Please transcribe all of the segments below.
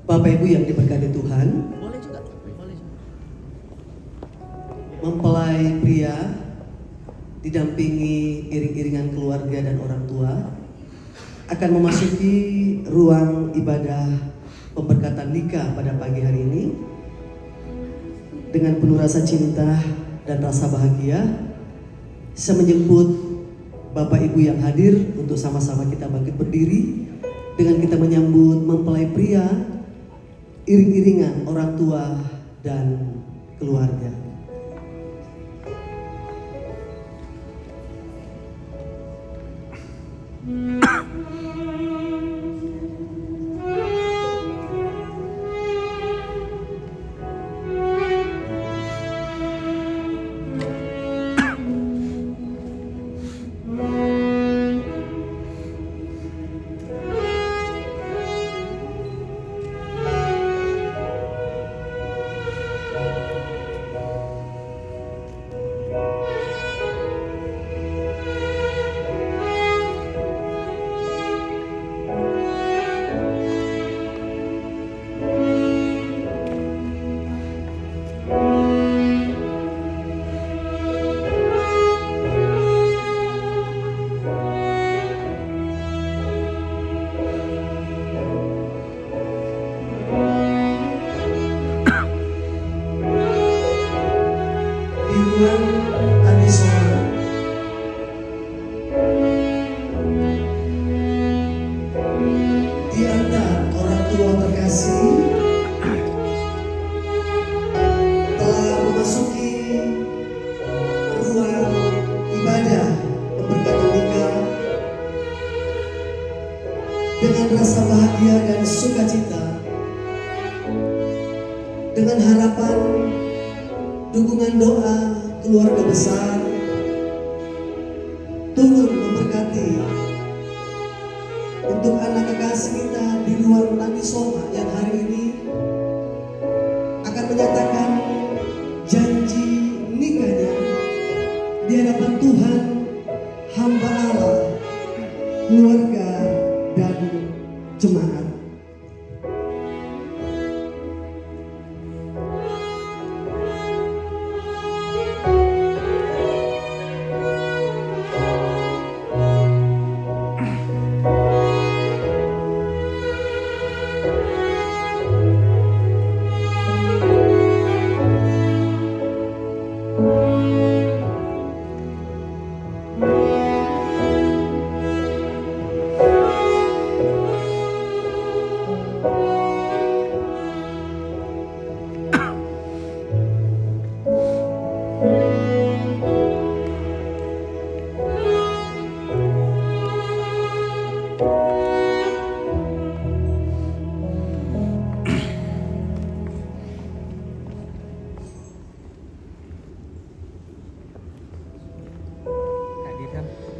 Bapak Ibu yang diberkati Tuhan, Boleh juga. mempelai pria didampingi iring-iringan keluarga dan orang tua akan memasuki ruang ibadah pemberkatan nikah pada pagi hari ini dengan penuh rasa cinta dan rasa bahagia. Saya menjemput Bapak Ibu yang hadir untuk sama-sama kita bangkit berdiri dengan kita menyambut mempelai pria, iring-iringan orang tua dan keluarga. Di antara orang tua terkasih telah memasuki ruang ibadah pemberkatan nikah dengan rasa bahagia dan sukacita, dengan harapan dukungan doa keluarga besar turut memberkati untuk anak kekasih kita di luar Nadi Soma yang hari ini akan menyatakan janji nikahnya di hadapan Tuhan, hamba Allah, keluarga dan jemaat.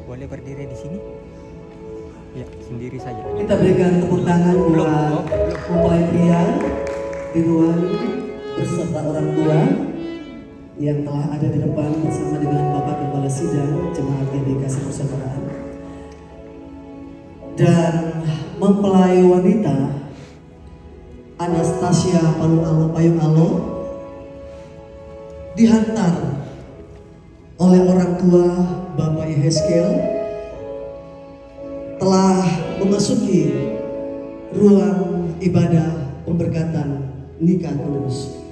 Boleh berdiri di sini? Ya, sendiri saja. Kita berikan tepuk tangan buat mempelai pria di ruang beserta orang tua yang telah ada di depan bersama dengan Bapak Kepala Sidang Jemaat GBK Persaudaraan, dan mempelai wanita Anastasia Payung Alo dihantar oleh orang tua Bapak Yehezkiel telah memasuki ruang ibadah pemberkatan nikah kudus.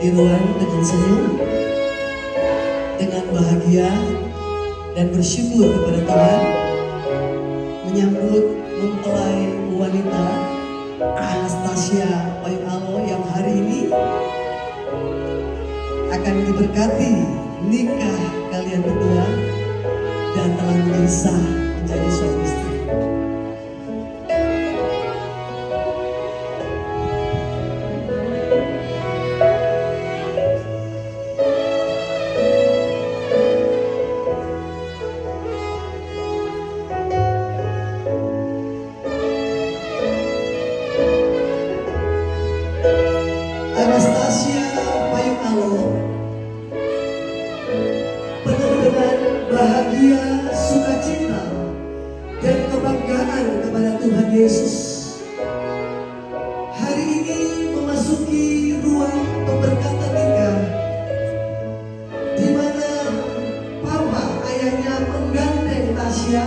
Dirwan dengan senyum, dengan bahagia dan bersyukur kepada Tuhan menyambut mempelai wanita Anastasia Payung Alo yang hari ini akan diberkati nikah kalian berdua dan telah menyisah menjadi suami istri. Anastasia Payung Alo penuh dengan bahagia, sukacita, dan kebanggaan kepada Tuhan Yesus. Hari ini memasuki ruang pemberkatan nikah, di mana papa ayahnya menggandeng Tasya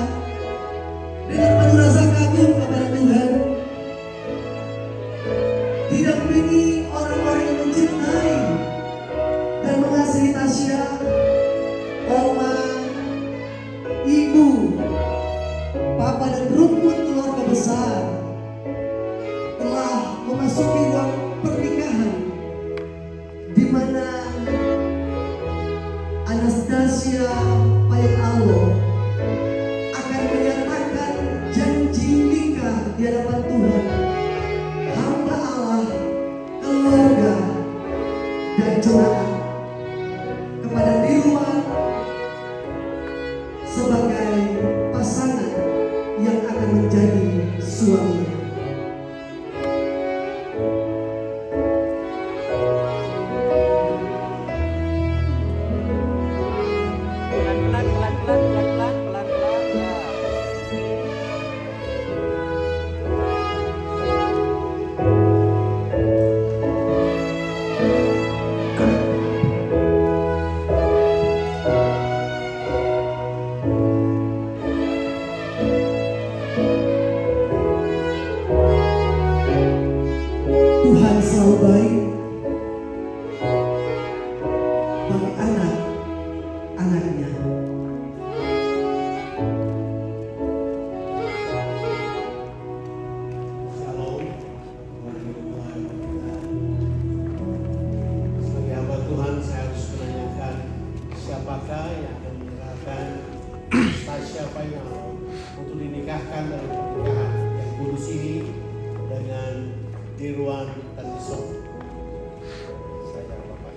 dengan penuh rasa kagum kepada Tuhan. Didampingi orang-orang yang mencintai dan mengasihi Tasya, oma, ibu, papa dan rumput keluarga besar telah memasuki ruang pernikahan, di mana Anastasia Payung Alo akan menyatakan janji nikah di hadapan Tuhan, hamba Allah, keluarga, dan jemaat kepada Dirwan sebagai pasangan yang akan menjadi suaminya. Pelan-pelan ya. Tuhan selalu baik bagi anak-anaknya. Shalom, warahmatullahi wabarakatuh. Sebagai hamba Tuhan, saya harus menanyakan siapakah yang akan menyerahkan Tasya Payung Alo untuk dinikahkan dalam pernikahan yang kudus ini dengan Dirwan dan Disok. Saya Bapak.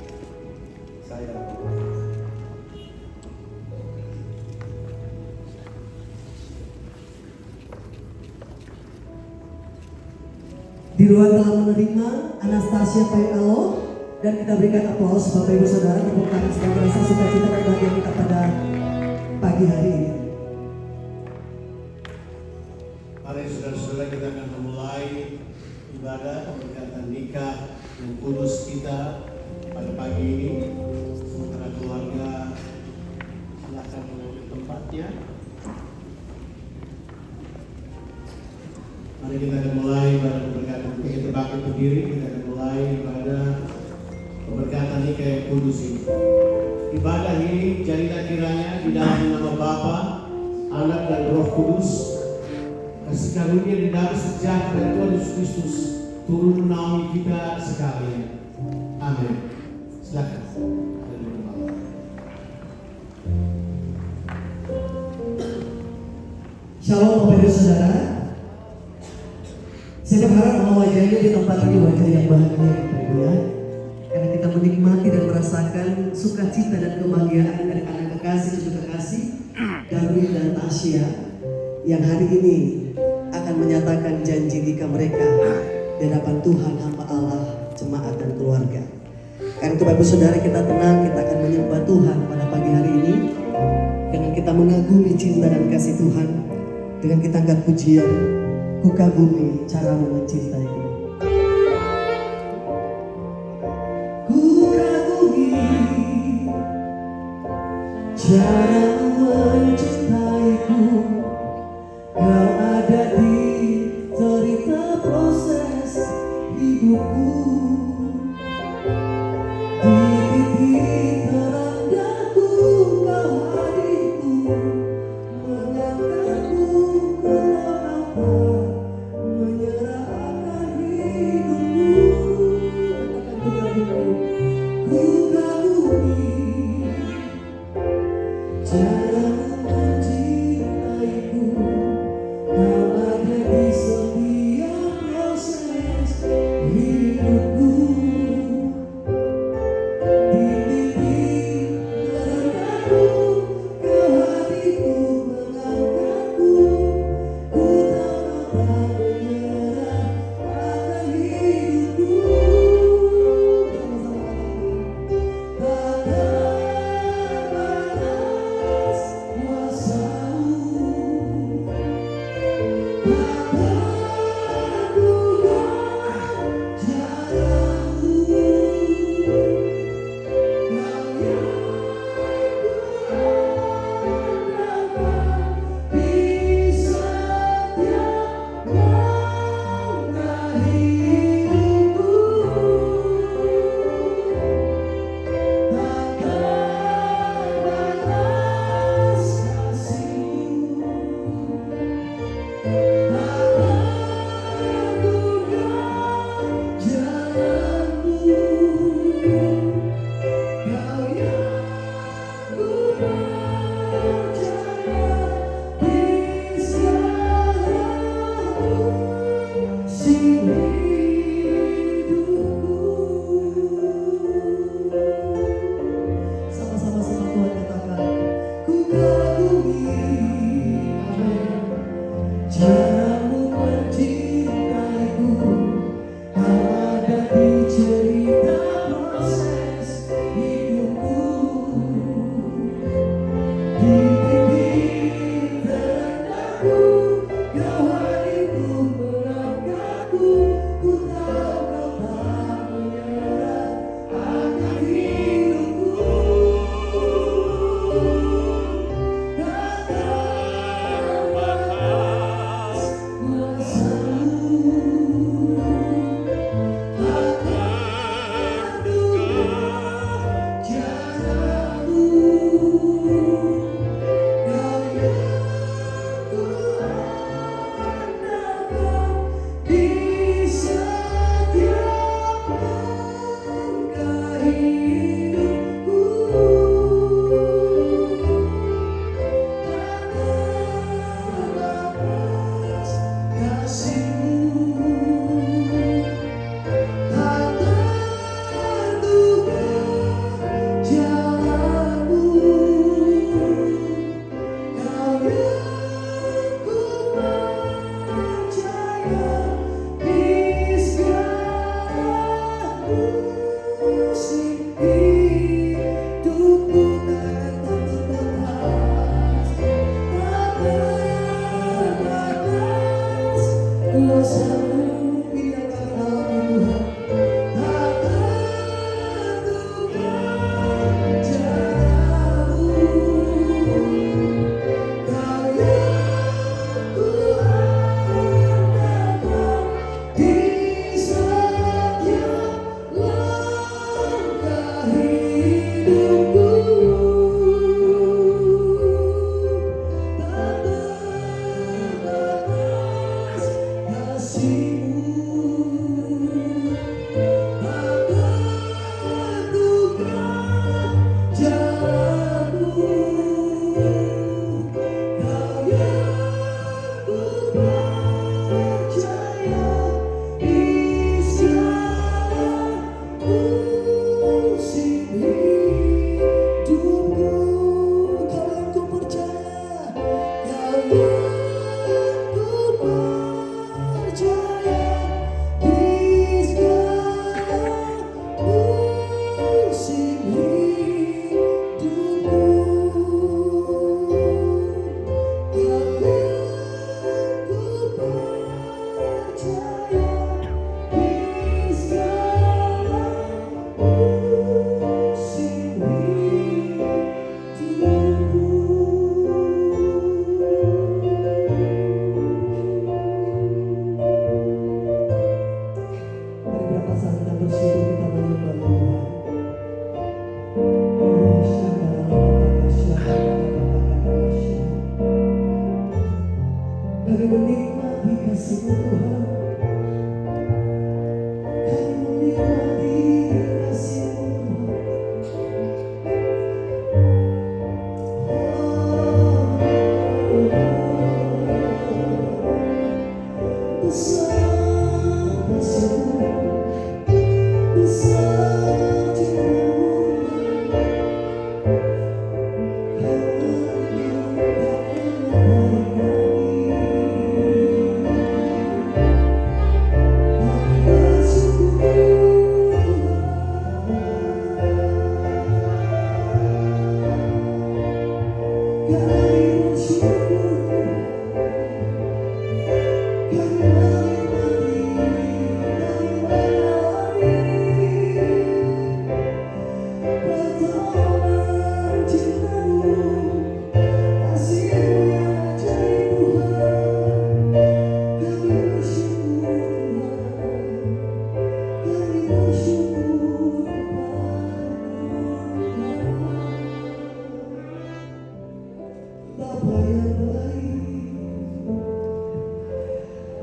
Saya Bapak. Dirwan telah menerima Anastasia Payung Alo dan kita berikan aplaus Bapak Ibu Saudara, tepuk tangan sebagai rasa sukacita dan bahagia kita pada pagi hari ini. Mari saudara-saudara, kita akan memulai ibadah pemberkatan nikah yang kudus kita pada pagi ini. Sementara keluarga silakan mengambil tempatnya. Mari kita akan mulai ibadah pemberkatan. Kita bangkit berdiri, kita akan mulai ibadah pemberkatan nikah yang kudus ini. Ibadah ini jadilah kiranya di dalam nama Bapa, Anak dan Roh Kudus. Kasih karunia di dalam sejahtera Tuhan Yesus Kristus turun menaungi kita sekalian. Amin. Silakan. Shalom Bapak Ibu Saudara. Saya berharap bahwa wajah ini di tempat ini wajah yang bahagia Bapak Ibu ya. Karena kita menikmati dan merasakan sukacita dan kebahagiaan dari anak kekasih dan juga kekasih Darwin dan Tasya yang hari ini akan menyatakan janji nikah mereka di hadapan Tuhan, hamba Allah, jemaat dan keluarga. Karena itu Bapak Ibu Saudara, kita tenang, kita akan menyembah Tuhan pada pagi hari ini dengan kita mengagumi cinta dan kasih Tuhan, dengan kita angkat pujian, ku kagumi caramu mencintaiku. Ku kagumi caramu mencintaiku. Kau ada di cerita proses hidupku. cara mencintaiku, kau ada di setiap proses hidupku. Bimbing langkahku, kau hatiku mengangkatku. Ku tak pernah menyerah akan hidupku. Tak terbatas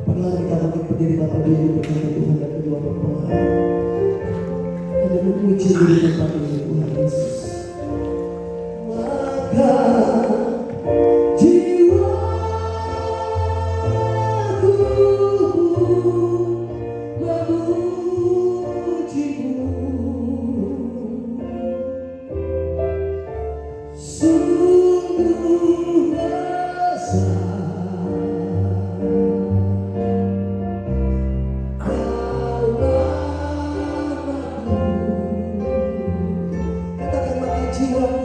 Marilah kita bangkit berdiri Bapak dulu berkata Tuhan dan kedua berdoa. Hanya memuji di tempat ini Tuhan Yesus. Maka jiwaku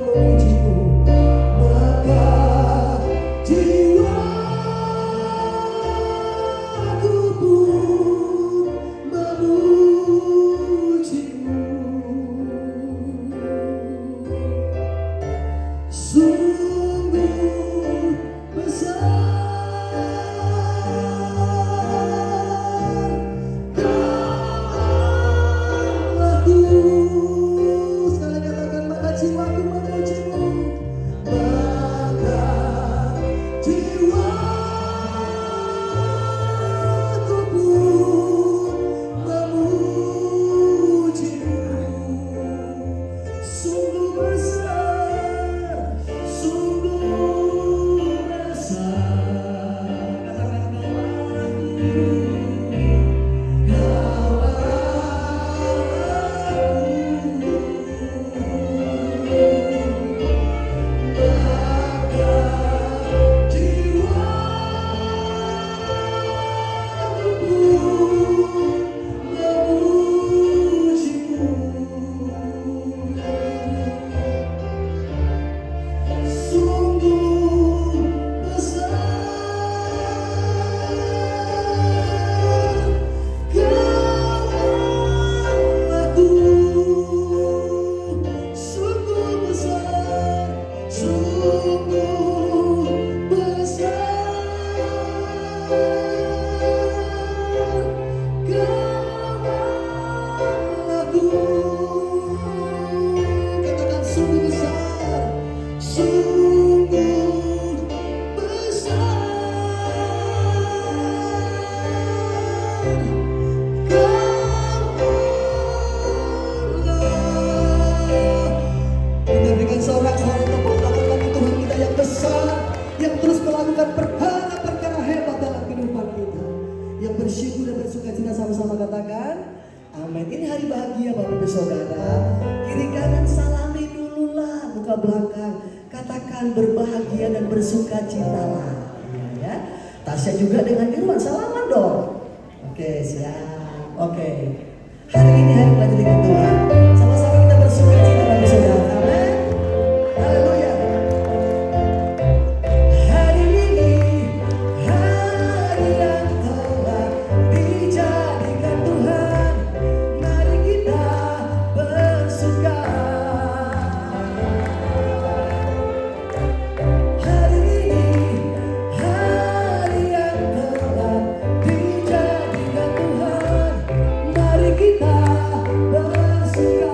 memujimu, sungguh besar Amin. Ini hari bahagia Bapak Ibu Saudara. Kiri kanan salami dululah, buka belakang. Katakan berbahagia dan bersuka citalah. Ya. Tasya juga dengan Irwan salaman dong. Oke, siap. Oke. Hari ini hari pelajaran Tuhan. Sama-sama kita bersuka cita Bapak Ibu Saudara. Amin. Haleluya. Hari ini hari yang telah dijadikan Tuhan. Mari kita bersuka. Hari ini hari yang telah dijadikan Tuhan. Mari kita bersuka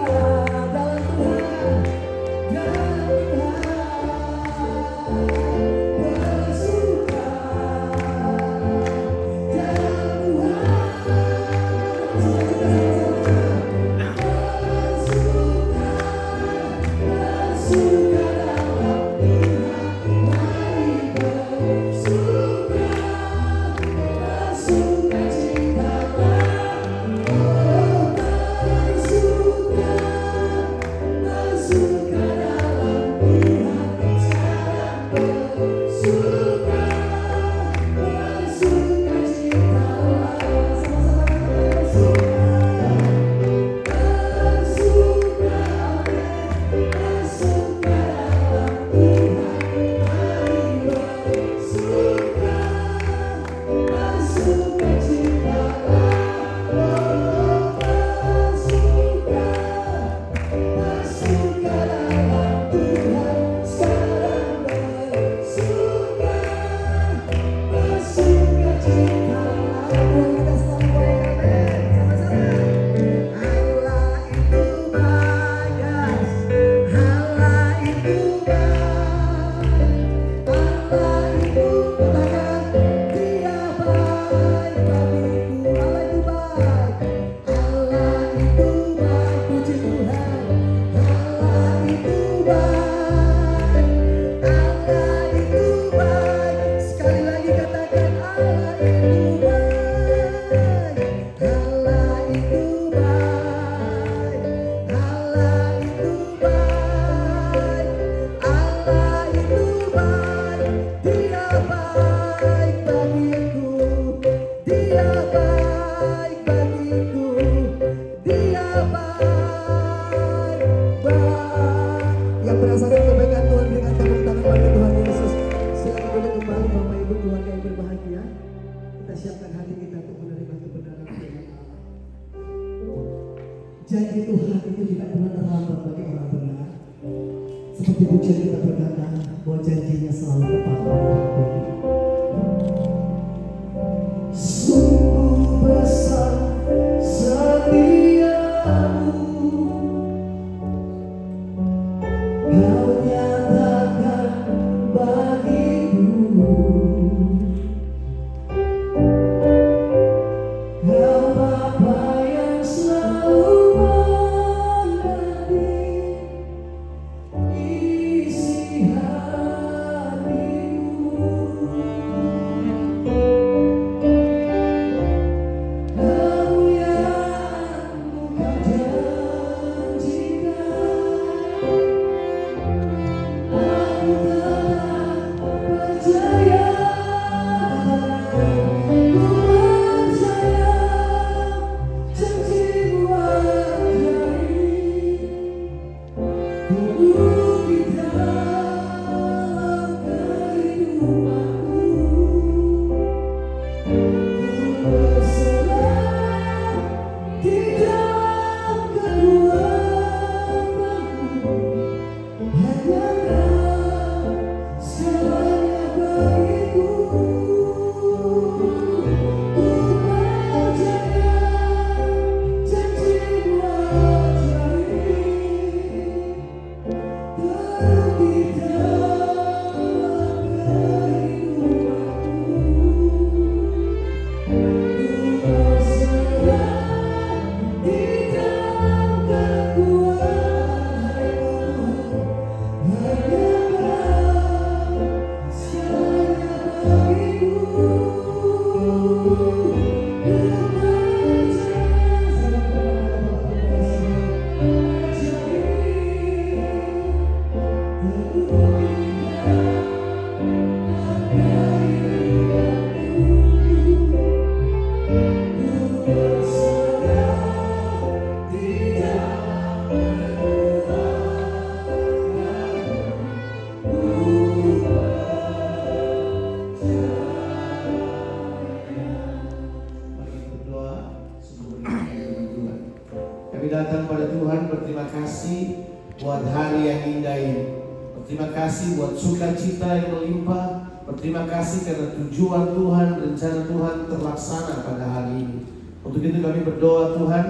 dalam Tuhan. Dalam Tuhan bersuka. Dalam bersuka. merasakan kebaikan Tuhan, berikan tepuk tangan pada Tuhan Yesus. Silakan duduk kembali Bapak Ibu keluarga yang berbahagia. Kita siapkan hati kita untuk menerima kebenaran firman Allah. Janji Tuhan itu tidak pernah terlambat bagi orang benar. Seperti pujian kita berkata bahwa janjinya selalu tepat pada waktunya. Sungguh besar setiamu, Kau nyatakan bagiku. Kau Bapa yang selalu mengerti isi hatiku. Kemuliaan-Mu Kau janjikan. Aku tetap percaya, ku percaya janji-Mu ajaib. Untuk di dalam kehidupanku, ku berserah di dalam kekuatanmu. Hanya Kau segalanya bagiku. Ku percaya janji-Mu ajaib. Terus di dalam kehidupanku, ku berserah di dalam kekuatanmu. Hanya Kau segalanya bagiku. Mari kita berdoa sebelum berdoa Tuhan. Kami datang pada Tuhan berterima kasih buat hari yang indah ini. Berterima kasih buat sukacita yang melimpah. Berterima kasih karena tujuan Tuhan, rencana Tuhan terlaksana pada hari ini. Untuk itu kami berdoa Tuhan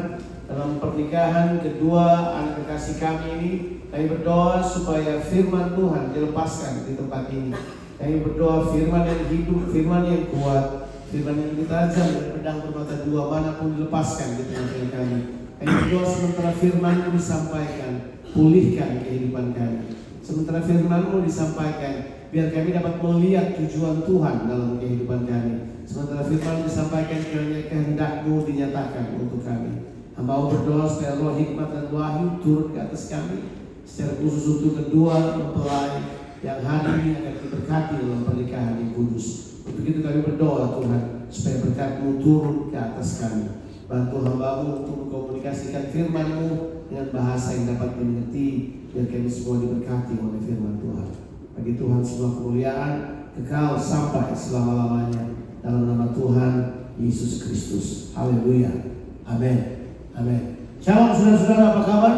dalam pernikahan kedua anak kekasih kami ini. Kami berdoa supaya firman Tuhan dilepaskan di tempat ini. Kami berdoa firman yang hidup, firman yang kuat, firman yang tajam dan pedang bermata dua manapun dilepaskan di tengah-tengah kami. Kami berdoa sementara firman-Mu disampaikan, pulihkan kehidupan kami. Sementara firman-Mu disampaikan, biar kami dapat melihat tujuan Tuhan dalam kehidupan kami. Sementara firman disampaikan, kiranya kehendak-Mu dinyatakan untuk kami. Hamba berdoa supaya roh hikmat dan wahyu turun ke atas kami, secara khusus untuk kedua mempelai yang hari ini akan diberkati dalam pernikahan yang kudus. Untuk itu kami berdoa Tuhan, supaya berkat-Mu turun ke atas kami. Bantu hamba-Mu untuk mengkomunikasikan firman-Mu dengan bahasa yang dapat dimengerti, biar kami semua diberkati oleh firman Tuhan. Bagi Tuhan semua kemuliaan kekal sampai selama-lamanya, dalam nama Tuhan Yesus Kristus. Haleluya. Amin. Amin. Shalom saudara-saudara, apa kabar?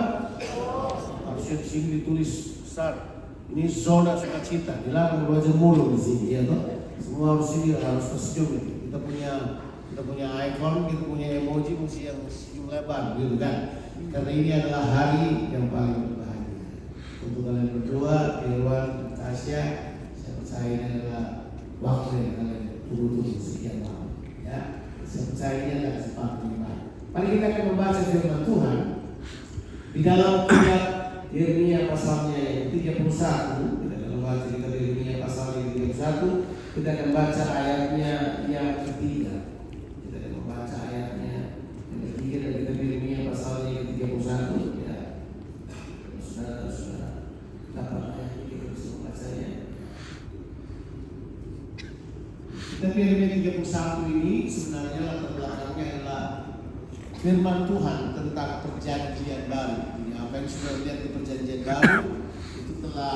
Harusnya di sini ditulis besar. Ini zona sukacita, dilarang berwajah mulu di sini, ya toh? Semua harus ini harus tersenyum. Kita punya icon, kita punya emoji mesti yang senyum lebar, gitu kan? Karena ini adalah hari yang paling berbahagia. Untuk kalian berdua, Irwan, Tasya, saya percaya ini adalah waktu yang kalian tunggu-tunggu sekian lama. Ya, saya percaya ini adalah kesempatan yang baik. Mari kita akan membaca firman Tuhan di dalam kitab Yeremia pasalnya yang 31. Kita akan membaca kitab Yeremia pasal yang 31. Kita akan baca ayatnya yang ketiga. Kita akan membaca ayatnya yang ketiga dari kitab Yeremia pasalnya yang 31. Ya, saudara-saudara, dapat ayat ini kita bisa membacanya. Kitab Yeremia 31 ini sebenarnya latar belakangnya adalah firman Tuhan tentang perjanjian baru. Ini apa yang sudah lihat di perjanjian baru itu telah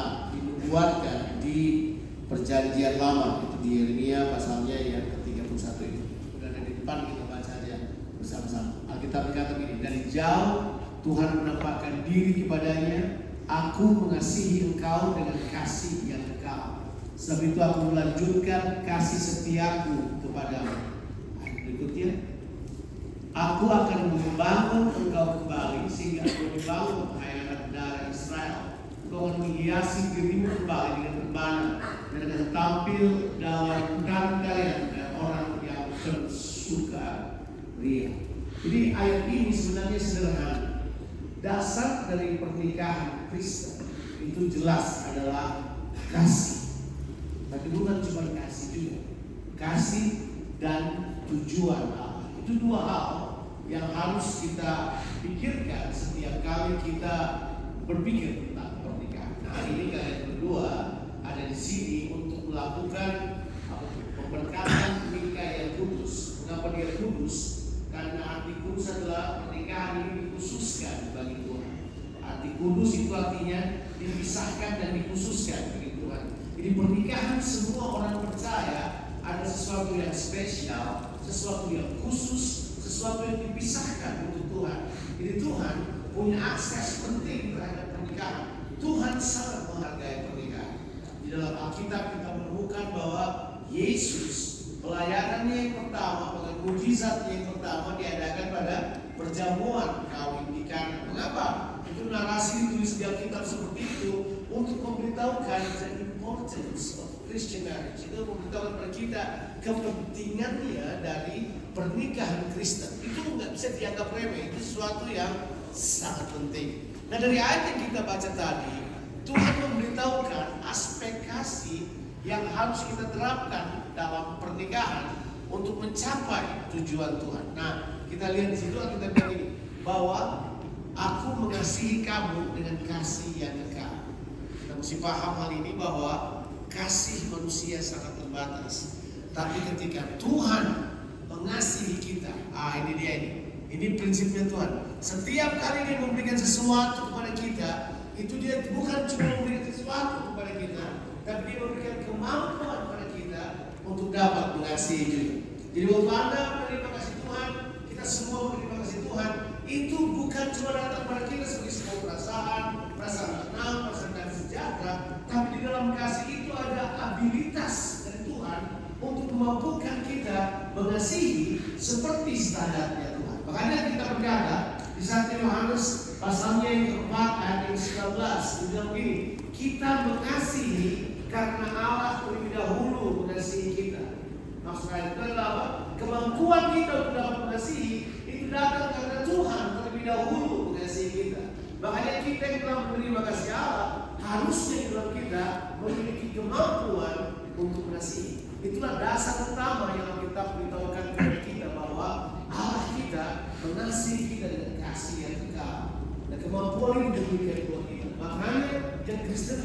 dikuatkan di perjanjian lama, itu di Yeremia pasalnya yang ke-31 itu. Sudah ada di depan, kita baca aja bersama-sama. Alkitab berkata begini, dari jauh Tuhan menampakkan diri kepadanya, aku mengasihi engkau dengan kasih yang kekal. Sebab itu aku melanjutkan kasih setiaku kepadamu. Berikutnya, aku akan membangun engkau kembali sehingga aku dibangun, hai anak darah Israel. Engkau akan menghiasi dirimu kembali dengan kemenangan dan akan tampil dalam tangan kalian dan orang yang bersuka ria. Jadi ayat ini sebenarnya sederhana. Dasar dari pernikahan Kristen itu jelas adalah kasih. Tapi bukan cuma kasih juga, kasih dan tujuan Allah. Itu dua hal yang harus kita pikirkan setiap kali kita berpikir tentang pernikahan. Nah, hari ini kalian berdua ada di sini untuk melakukan pemberkatan nikah yang kudus. Mengapa dia kudus? Karena arti kudus adalah pernikahan ini dikhususkan bagi Tuhan. Arti kudus itu artinya dipisahkan dan dikhususkan bagi Tuhan. Jadi pernikahan semua orang percaya ada sesuatu yang spesial, sesuatu yang khusus, sesuatu yang dipisahkan untuk Tuhan. Jadi Tuhan punya akses penting terhadap pernikahan. Tuhan sangat menghargai pernikahan. Di dalam Alkitab kita menemukan bahwa Yesus pelayanannya yang pertama, mukjizatnya yang pertama diadakan pada perjamuan kawin di Kana. Mengapa? Itu narasi ditulis di Alkitab seperti itu untuk memberitahukan the importance of Christian marriage. Itu memberitahukan kepada kita kepentingannya dari pernikahan Kristen. Itu nggak bisa dianggap remeh. Itu sesuatu yang sangat penting. Nah, dari ayat yang kita baca tadi, Tuhan memberitahukan aspek kasih yang harus kita terapkan dalam pernikahan untuk mencapai tujuan Tuhan. Nah, kita lihat di situ kita bilang ini, bahwa aku mengasihi kamu dengan kasih yang kekal. Kita mesti paham hal ini bahwa kasih manusia sangat terbatas. Tapi ketika Tuhan mengasihi kita, ini dia ini. Ini prinsipnya Tuhan. Setiap kali dia memberikan sesuatu kepada kita, itu dia bukan cuma memberikan sesuatu kepada kita, tapi dia memberikan kemampuan kepada kita untuk dapat mengasihi juga. Jadi waktu Anda menerima kasih Tuhan, kita semua menerima kasih Tuhan, itu bukan cuma datang pada kita sebagai sebuah perasaan tenang, perasaan damai sejahtera, tapi di dalam kasih itu ada abilitas dari Tuhan untuk memampukan kita mengasihi seperti standarnya Tuhan. Makanya kita berkata di 1 Yohanes pasalnya yang keempat ayat yang 19, dibilang begini, kita mengasihi karena Allah terlebih dahulu mengasihi kita. Maksudnya itu adalah apa? Kemampuan kita untuk dapat mengasihi itu datang karena Tuhan terlebih dahulu mengasihi kita. Makanya kita yang telah menerima kasih Allah harusnya dalam kita memiliki kemampuan untuk mengasihi. Itulah dasar utama yang kita beritahukan kepada kita bahwa Allah kita mengasihi kita dengan kasih yang kekal. Dan kemampuan itu diberikan buat kita. Makanya Kristen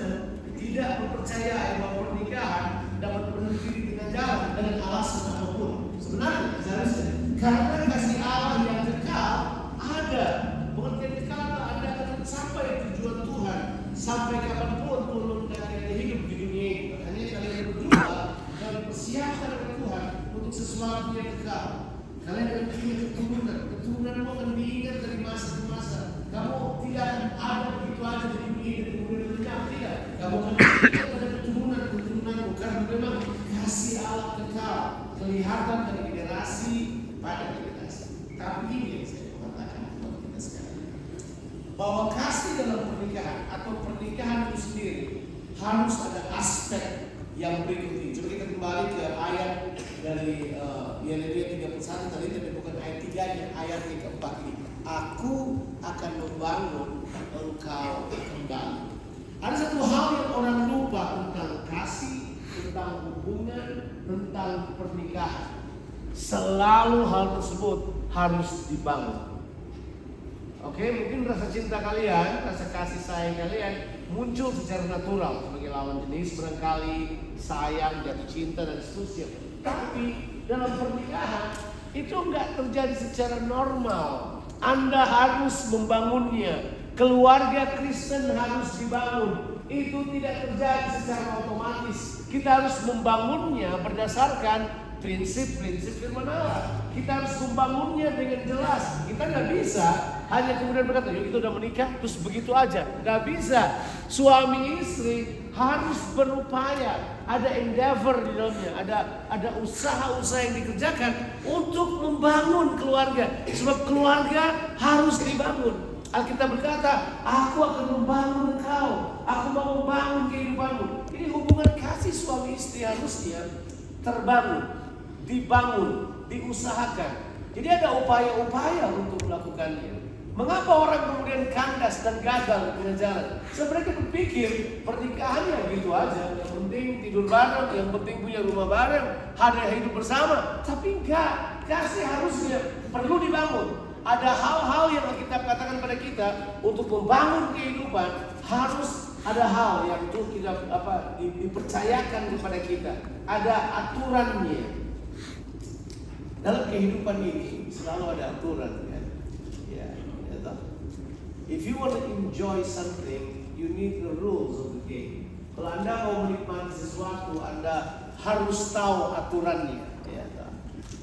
tidak mempercayai bahwa pernikahan dapat berdiri dengan jalan dengan alasan apapun. Sebenarnya seharusnya karena kasih Allah yang kekal ada. Pengertian kekal Anda akan mencapai tujuan Tuhan sampai kapanpun Tuhan kalian hidup di dunia ini. Makanya kalian berdua kalian persiapkan dengan Tuhan untuk sesuatu yang kekal. Kalian akan punya keturunan. Keturunanmu akan diingat dari masa ke masa. Kamu tidak ada begitu aja di dunia ini kemudian lenyap, tidak. Kamu akan diingat pada keturunanmu karena memang kasih Allah kekal kelihatan dari generasi pada generasi. Tapi ini yang saya katakan kepada kita sekarang, bahwa kasih dalam pernikahan atau pernikahan itu sendiri harus ada aspek yang berikut ini. Coba kita kembali ke ayat dari Yeremia 31 tadi, tapi bukan ayat 3-nya, ayat yang keempat ini. Aku akan membangun engkau kembali. Ada satu hal yang orang lupa tentang kasih, tentang hubungan, tentang pernikahan. Selalu hal tersebut harus dibangun. Oke, mungkin rasa cinta kalian, rasa kasih sayang kalian muncul secara natural sebagai lawan jenis, barangkali sayang, jatuh cinta dan seterusnya. Tapi dalam pernikahan itu enggak terjadi secara normal. Anda harus membangunnya Keluarga Kristen harus dibangun. Itu tidak terjadi secara otomatis. Kita harus membangunnya berdasarkan prinsip-prinsip firman Allah. Kita harus membangunnya dengan jelas. Kita nggak bisa hanya kemudian berkata, yuk kita udah menikah terus begitu aja. Nggak bisa. Suami istri harus berupaya. Ada endeavor di dalamnya. Ada usaha-usaha yang dikerjakan untuk membangun keluarga. Sebab keluarga harus dibangun. Alkitab berkata, aku akan membangun engkau. Aku mau membangun kehidupanmu. Ini hubungan kasih suami istri harusnya terbangun, dibangun, diusahakan. Jadi ada upaya-upaya untuk melakukannya. Mengapa orang kemudian kandas dan gagal dengan jalan? Sebenarnya berpikir pernikahannya gitu aja. Yang penting tidur bareng, yang penting punya rumah bareng, ada hidup bersama. Tapi enggak, kasih harusnya perlu dibangun. Ada hal-hal yang kita katakan pada kita untuk membangun kehidupan, harus ada hal yang itu kita dipercayakan kepada kita. Ada aturannya. Dalam kehidupan ini selalu ada aturan, kan? Ya, if you want to enjoy something, you need the rules of the game. Kalau Anda mau menikmati sesuatu, Anda harus tahu aturannya. Ya,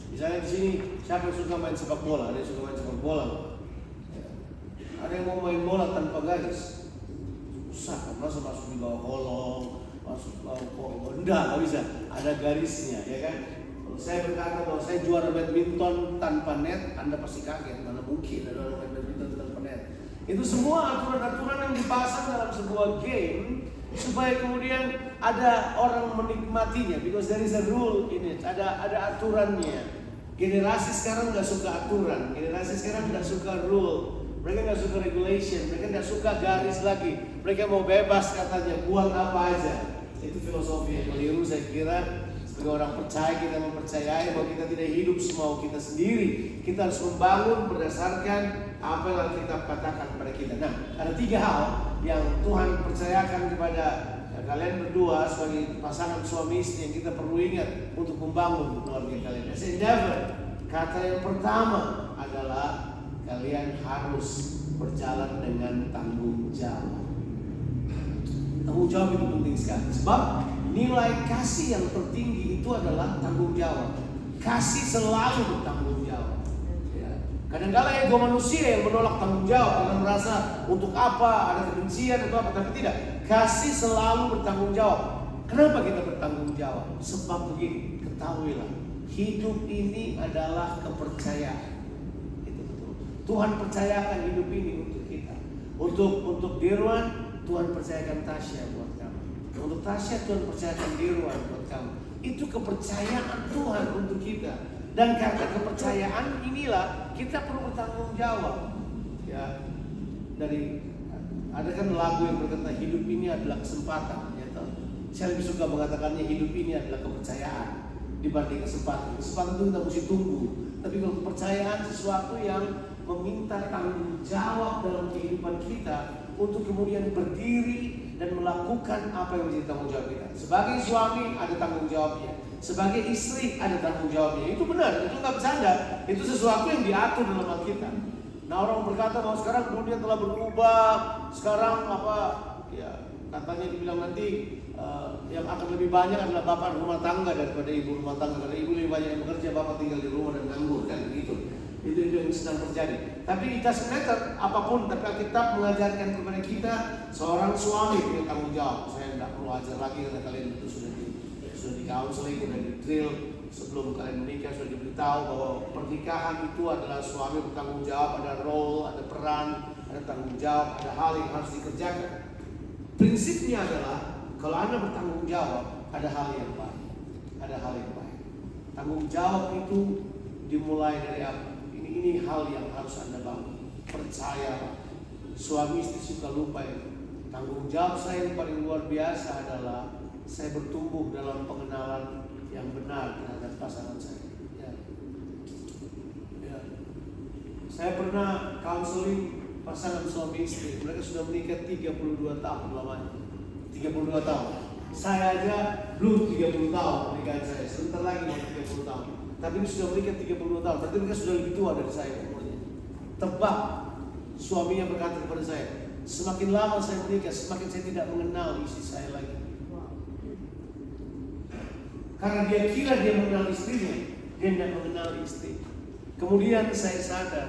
misalnya di sini, siapa yang suka main sepak bola? Ada yang suka main sepak bola? Ya. Ada yang mau main bola tanpa garis? Susah, kan? Masa masuk di bawah kolong, masuk di bawah kolong? Enggak bisa. Ada garisnya, ya kan? Kalau saya berkata bahwa saya juara badminton tanpa net, Anda pasti kaget. Mana mungkin ada orang main badminton tanpa net? Itu semua aturan-aturan yang dipasang dalam sebuah game supaya kemudian ada orang menikmatinya. Because there is a rule in it. Ada aturannya. Generasi sekarang nggak suka aturan, generasi sekarang nggak suka rule, mereka nggak suka regulation, mereka nggak suka garis lagi, mereka mau bebas katanya, buat apa aja. Itu filosofi yang keliru saya kira. Sebagai orang percaya, kita mempercayai bahwa kita tidak hidup semau kita sendiri. Kita harus membangun berdasarkan apa yang Alkitab katakan kepada kita. Nah, ada 3 hal yang Tuhan percayakan kepada kalian berdua sebagai pasangan suami istri yang kita perlu ingat untuk membangun keluarga kalian. As endeavor, kata yang pertama adalah kalian harus berjalan dengan tanggung jawab. Tanggung jawab itu penting sekali. Sebab nilai kasih yang tertinggi itu adalah tanggung jawab. Kasih selalu bertanggung jawab. Kadang-kadang ego manusia yang menolak tanggung jawab karena merasa untuk apa, ada kebencian atau apa, tapi tidak. Kasih selalu bertanggung jawab. Kenapa kita bertanggung jawab? Sebab begini, ketahuilah, hidup ini adalah kepercayaan. Itu betul. Tuhan percayakan hidup ini untuk kita. Untuk Dirwan, Tuhan percayakan Tasya buat kamu. Untuk Tasya, Tuhan percayakan Dirwan buat kamu. Itu kepercayaan Tuhan untuk kita. Dan karena kepercayaan inilah kita perlu bertanggung jawab. Ya, ada kan lagu yang berkata hidup ini adalah kesempatan. Ya, saya lebih suka mengatakannya hidup ini adalah kepercayaan dibanding kesempatan. Kesempatan itu kita mesti tunggu. Tapi kalau kepercayaan sesuatu yang meminta tanggung jawab dalam kehidupan kita untuk kemudian berdiri dan melakukan apa yang menjadi tanggung jawab kita. Sebagai suami ada tanggung jawabnya. Sebagai istri ada tanggung jawabnya. Itu benar, itu nggak bercanda. Itu sesuatu yang diatur dalam Alkitab. Nah, orang berkata bahwa sekarang dunia telah berubah. Sekarang ya katanya dibilang nanti yang akan lebih banyak adalah bapak rumah tangga daripada ibu rumah tangga. Karena ibu lebih banyak yang bekerja, bapak tinggal di rumah dan nganggur kan begitu. Itu yang sedang terjadi. Tapi it doesn't matter apapun. Tapi Alkitab mengajarkan kepada kita seorang suami punya tanggung jawab. Saya tidak perlu ajar lagi karena kalian itu sudah di counseling, sudah di drill sebelum kalian menikah, sudah diberitahu bahwa pernikahan itu adalah suami bertanggung jawab, ada role, ada peran, ada tanggung jawab, ada hal yang harus dikerjakan. Prinsipnya adalah kalau Anda bertanggung jawab, ada hal yang baik, ada hal yang baik. Tanggung jawab itu dimulai dari apa? Ini hal yang harus Anda bangun. Percayalah, suami istri suka lupa itu. Tanggung jawab saya yang paling luar biasa adalah saya bertumbuh dalam pengenalan yang benar terhadap pasangan saya. Ya. Saya pernah counseling pasangan suami istri. Mereka sudah menikah 32 tahun lamanya. 32 tahun. Saya aja belum 30 tahun pernikahan saya. Sebentar lagi mau 30 tahun. Tapi ini sudah menikah 30 tahun. Berarti mereka sudah lebih tua dari saya umurnya. Tebak, suaminya berkata kepada saya, Semakin lama saya menikah, semakin saya tidak mengenal istri saya lagi. Karena dia kira dia mengenal istrinya, dia tidak mengenal istri. Kemudian saya sadar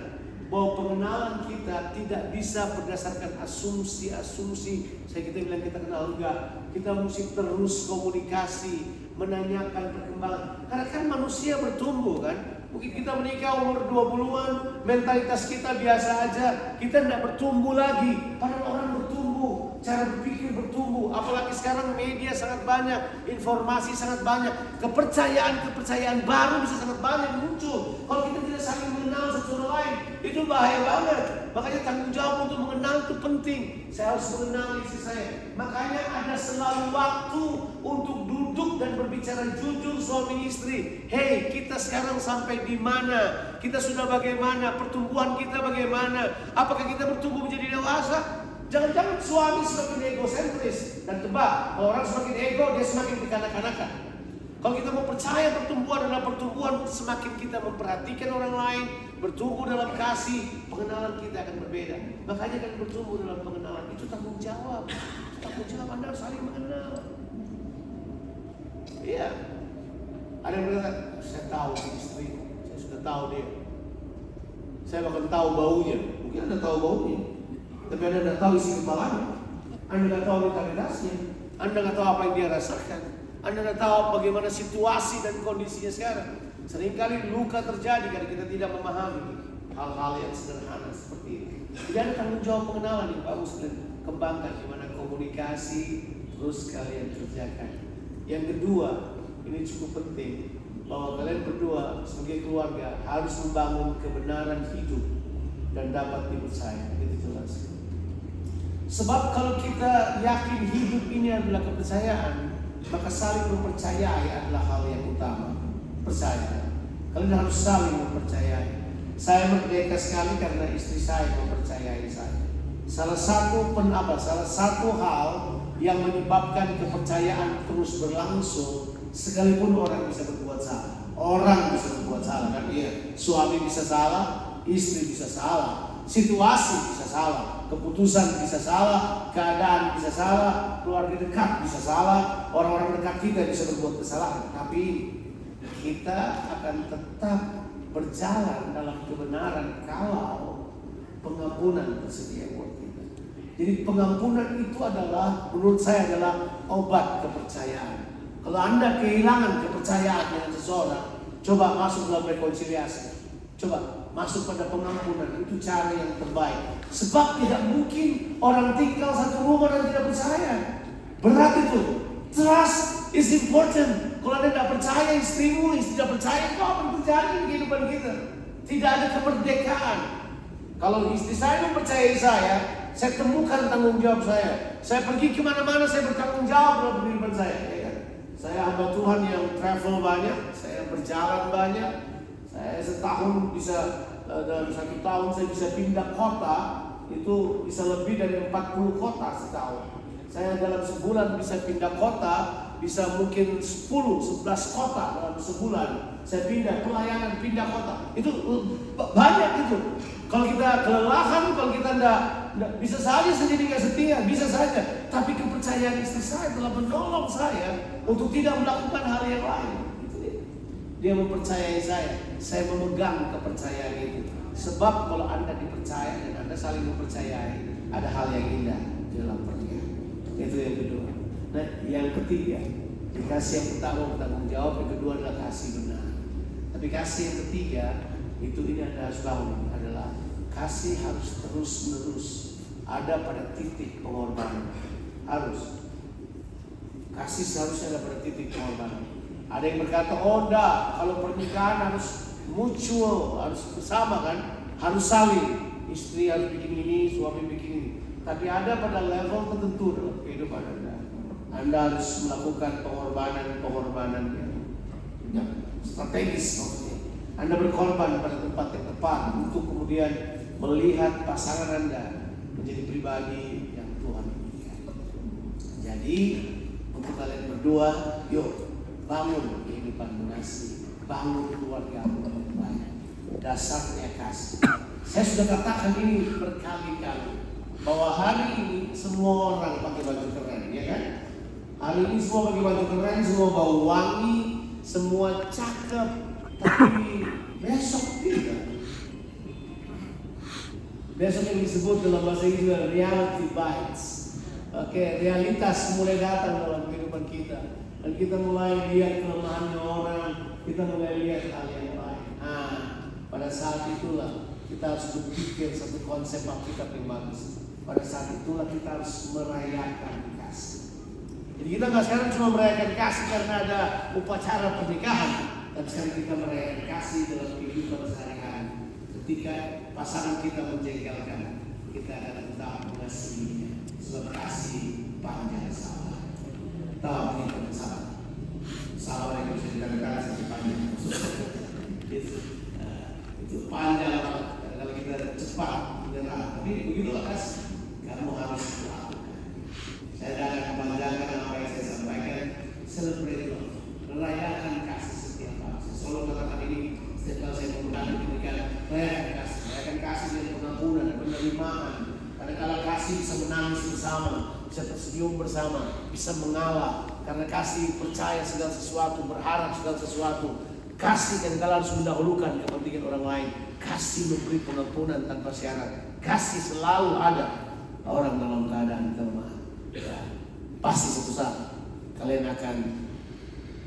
bahwa pengenalan kita tidak bisa berdasarkan asumsi-asumsi. Kita bilang kita kenal, enggak. Kita mesti terus komunikasi, menanyakan perkembangan. Karena kan manusia bertumbuh kan. Mungkin kita menikah umur 20-an, mentalitas kita biasa aja, kita tidak bertumbuh lagi. Padahal orang bertumbuh, cara berpikir bertumbuh. Apalagi sekarang media sangat banyak, informasi sangat banyak, kepercayaan baru bisa sangat banyak muncul. Kalau kita tidak saling mengenal satu sama lain, itu bahaya banget. Makanya tanggung jawab untuk mengenal itu penting. Saya harus mengenal istri saya. Makanya ada selalu waktu untuk duduk dan berbicara jujur suami istri. Hei, kita sekarang sampai di mana? Kita sudah bagaimana? Pertumbuhan kita bagaimana? Apakah kita bertumbuh menjadi dewasa? Jangan-jangan suami semakin egosentris. Dan tebak, kalau orang semakin ego, dia semakin kekanak-kanakan. Kalau kita mau percaya pertumbuhan adalah pertumbuhan, semakin kita memperhatikan orang lain, bertumbuh dalam kasih, pengenalan kita akan berbeda. Makanya kan bertumbuh dalam pengenalan itu tanggung jawab. Tanggung jawab Anda harus saling mengenal. Iya. Ada yang berkata, saya tahu istri, saya sudah tahu dia. Saya bahkan tahu baunya. Mungkin Anda tahu baunya, tapi Anda tidak tahu isi kepalanya. Anda tidak tahu mentalitasnya. Anda tidak tahu apa yang dia rasakan. Anda tidak tahu bagaimana situasi dan kondisinya sekarang. Seringkali luka terjadi karena kita tidak memahami hal-hal yang sederhana seperti ini. Tidak ada tanggung jawab pengenalan yang bagus dan kembangkan di mana komunikasi terus kalian kerjakan. Yang kedua, ini cukup penting bahwa kalian berdua sebagai keluarga harus membangun kebenaran hidup dan dapat dipercaya. Itu jelas. Sebab kalau kita yakin hidup ini adalah kepercayaan, maka saling mempercayai adalah hal yang utama. Percaya. Kalian harus saling mempercayai. Saya merdeka sekali karena istri saya mempercayai saya. Salah satu hal yang menyebabkan kepercayaan terus berlangsung, sekalipun orang bisa berbuat salah. Orang bisa berbuat salah kan, iya. Suami bisa salah, istri bisa salah, situasi bisa salah, keputusan bisa salah, keadaan bisa salah, keluarga dekat bisa salah, orang-orang dekat kita bisa berbuat kesalahan. Tapi kita akan tetap berjalan dalam kebenaran kalau pengampunan tersedia buat kita. Jadi pengampunan itu adalah, menurut saya adalah obat kepercayaan. Kalau Anda kehilangan kepercayaan dengan seseorang, coba masuk dalam rekonsiliasi. Coba masuk pada pengampunan, itu cara yang terbaik. Sebab tidak mungkin orang tinggal satu rumah dan tidak percaya. Berat itu. Trust is important. Kalau Anda tidak percaya istrimu, istri tidak percaya, apa yang terjadi di kehidupan kita? Tidak ada kemerdekaan. Kalau istri saya mempercayai saya temukan tanggung jawab saya. Saya pergi kemana-mana, saya bertanggung jawab dalam kehidupan saya. Ya kan? Saya hamba Tuhan yang travel banyak, saya berjalan banyak. Saya setahun bisa, dalam 1 tahun saya bisa pindah kota, itu bisa lebih dari 40 kota setahun. Saya dalam sebulan bisa pindah kota, bisa mungkin 10-11 kota dalam sebulan. Saya pindah pelayanan, pindah kota. Itu banyak itu. Kalau kita kelelahan, kalau kita enggak bisa saja sendiri nggak setia, bisa saja. Tapi kepercayaan istri saya telah menolong saya untuk tidak melakukan hal yang lain. Dia mempercayai saya memegang kepercayaan itu. Sebab kalau Anda dipercaya dan Anda saling mempercayai, ada hal yang indah di dalam pernikahan. Itu yang kedua. Nah, yang ketiga, kasih yang pertama bertanggung jawab, yang kedua adalah kasih benar. Tapi kasih yang ketiga itu ini Anda harus bangun adalah kasih harus terus menerus ada pada titik pengorbanan. Harus kasih seharusnya ada pada titik pengorbanan. Ada yang berkata, oh enggak, kalau pernikahan harus mutual, harus bersama kan, harus saling. Istri harus bikin ini, suami bikin ini. Tapi ada pada level tertentu dalam kehidupan Anda. Anda harus melakukan pengorbanan yang strategis. Anda berkorban pada tempat yang tepat untuk kemudian melihat pasangan Anda menjadi pribadi yang Tuhan inginkan. Jadi untuk kalian berdua, yuk bangun kehidupan monastik, bangun keluarga yang baik. Dasarnya kasih. Saya sudah katakan ini berkali-kali. bahwa hari ini semua orang pakai baju keren, ya kan? Hari ini semua pakai baju keren, semua bau wangi, semua cakep, tapi besok tidak. Besok yang disebut dalam bahasa Inggris reality bites. Oke, realitas mulai datang dalam kehidupan kita. Dan kita mulai lihat kelemahannya orang, kita mulai lihat hal yang lain. Pada saat itulah kita harus berpikir satu konsep Alkitab yang bagus. Pada saat itulah kita harus merayakan kasih. Jadi kita nggak sekarang cuma merayakan kasih karena ada upacara pernikahan, tapi sekarang kita merayakan kasih dalam kehidupan sehari-hari. Ketika pasangan kita menjengkelkan, kita akan tetap mengasihinya. Sebab kasih panjang sabar. Tahu kita sabar. Sabar yang bisa dikatakan seperti panjang. Itu panjang banget. Kalau kita cepat menyerah, tapi begitulah kasih. Kamu harus melakukan. Saya akan kepanjangan apa yang saya sampaikan. Celebrate love, merayakan kasih setiap hari. Saya selalu katakan ini setiap kali saya mengundang pernikahan, merayakan kasih dengan pengampunan dan penerimaan. Kadang-kadang kasih bisa menangis bersama, bisa tersenyum bersama, bisa mengalah. Karena kasih percaya segala sesuatu, berharap segala sesuatu. Kasih kadang-kadang harus mendahulukan kepentingan orang lain. Kasih memberi pengampunan tanpa syarat. Kasih selalu ada orang dalam keadaan kelemahan. Ya, pasti suatu saat kalian akan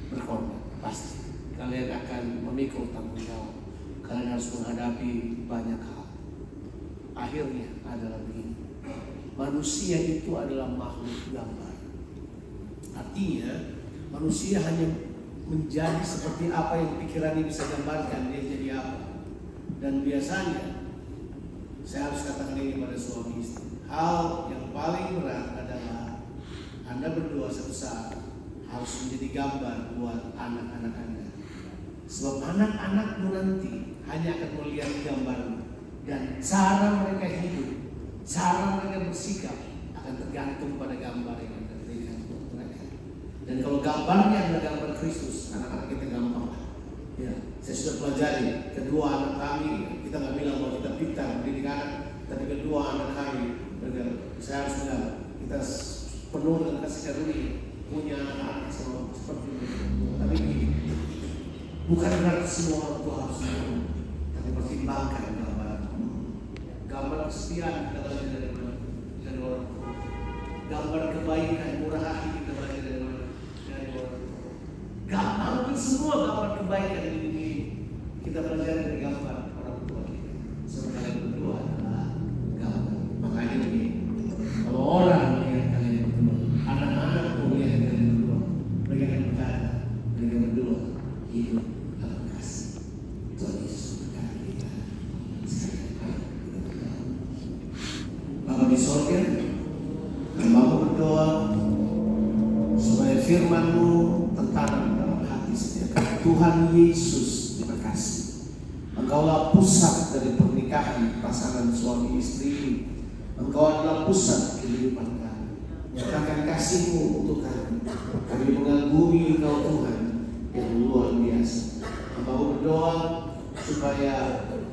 berkorban. Pasti kalian akan memikul tanggung jawab. Kalian harus menghadapi banyak hal. Akhirnya adalah begini. Manusia itu adalah makhluk gambar. Artinya manusia hanya menjadi seperti apa yang pikirannya bisa gambarkan, dia jadi apa. Dan biasanya saya harus katakan ini pada suami istri. Hal yang paling berat adalah Anda berdua suatu saat harus menjadi gambar buat anak-anak Anda. Sebab anak-anakmu nanti hanya akan melihat gambarmu. Dan cara mereka hidup, cara mereka bersikap akan tergantung pada gambar yang Anda berikan untuk mereka. Dan kalau gambarnya adalah gambar Kristus, anak-anak kita gampang. Ya, saya sudah pelajari kedua anak kami, kita nggak bilang bahwa kita pintar mendidik anak, tapi kedua anak kami, saya harus bilang kita penuh dengan kasih karunia punya anak-anak seperti ini. Tapi begini, bukan berarti semua orang tua harus menurut, tapi pertimbangkan gambar kesetiaan kita belajar dari mana? Dari orang tua. Gambar kebaikan, murah hati kita belajar dari mana? Dari orang tua. Hampir semua gambar kebaikan di dunia ini kita belajar dari gambar orang tua kita. Sebenarnya kalian berdua adalah gambar. Makanya begini, kalau orang melihat kalian berdua, anak-anak melihat kalian berdua, mereka akan berkata, mereka berdua hidup dalam kasih. Tuhan Yesus berkata kita. Bapa di sorga, hambamu berdoa supaya firman-Mu tertanam dalam hati setiap kali. Tuhan Yesus diberkati. Engkaulah pusat dari pernikahan pasangan suami istri. Engkau adalah pusat kehidupan kami. Nyatakan kasih-Mu untuk kami. Kami mengagumi Engkau Tuhan yang luar biasa. Hambamu berdoa supaya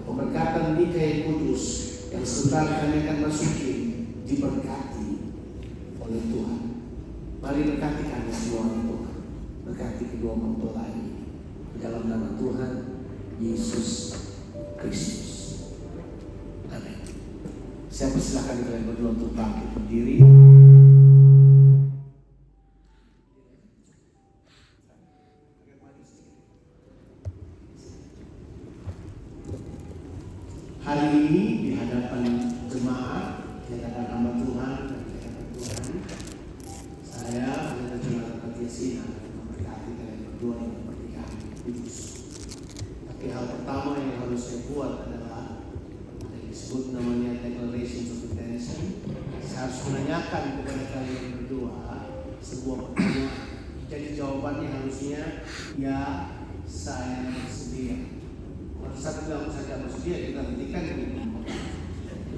pemberkatan nikah yang kudus yang sebentar kami akan masuki diberkati oleh Tuhan. Mari berkati kami semua Tuhan. Berkati kedua mempelai dalam nama Tuhan Yesus Kristus. Amin. Saya persilakan kalian berdua untuk bangkit berdiri. Hari ini di hadapan jemaat, di hadapan hamba Tuhan dan di hadapan Tuhan, saya adalah jemaat Patriasia memberkati kalian berdua dengan pernikahan kudus. Tapi hal pertama yang harus saya buat adalah yang disebut namanya Declaration of Intention. Saya harus menanyakan kepada kalian berdua sebuah pertanyaan. Jadi jawabannya harusnya ya, saya bersedia. Kalau satu bilang saja bersedia, kita hentikan ini.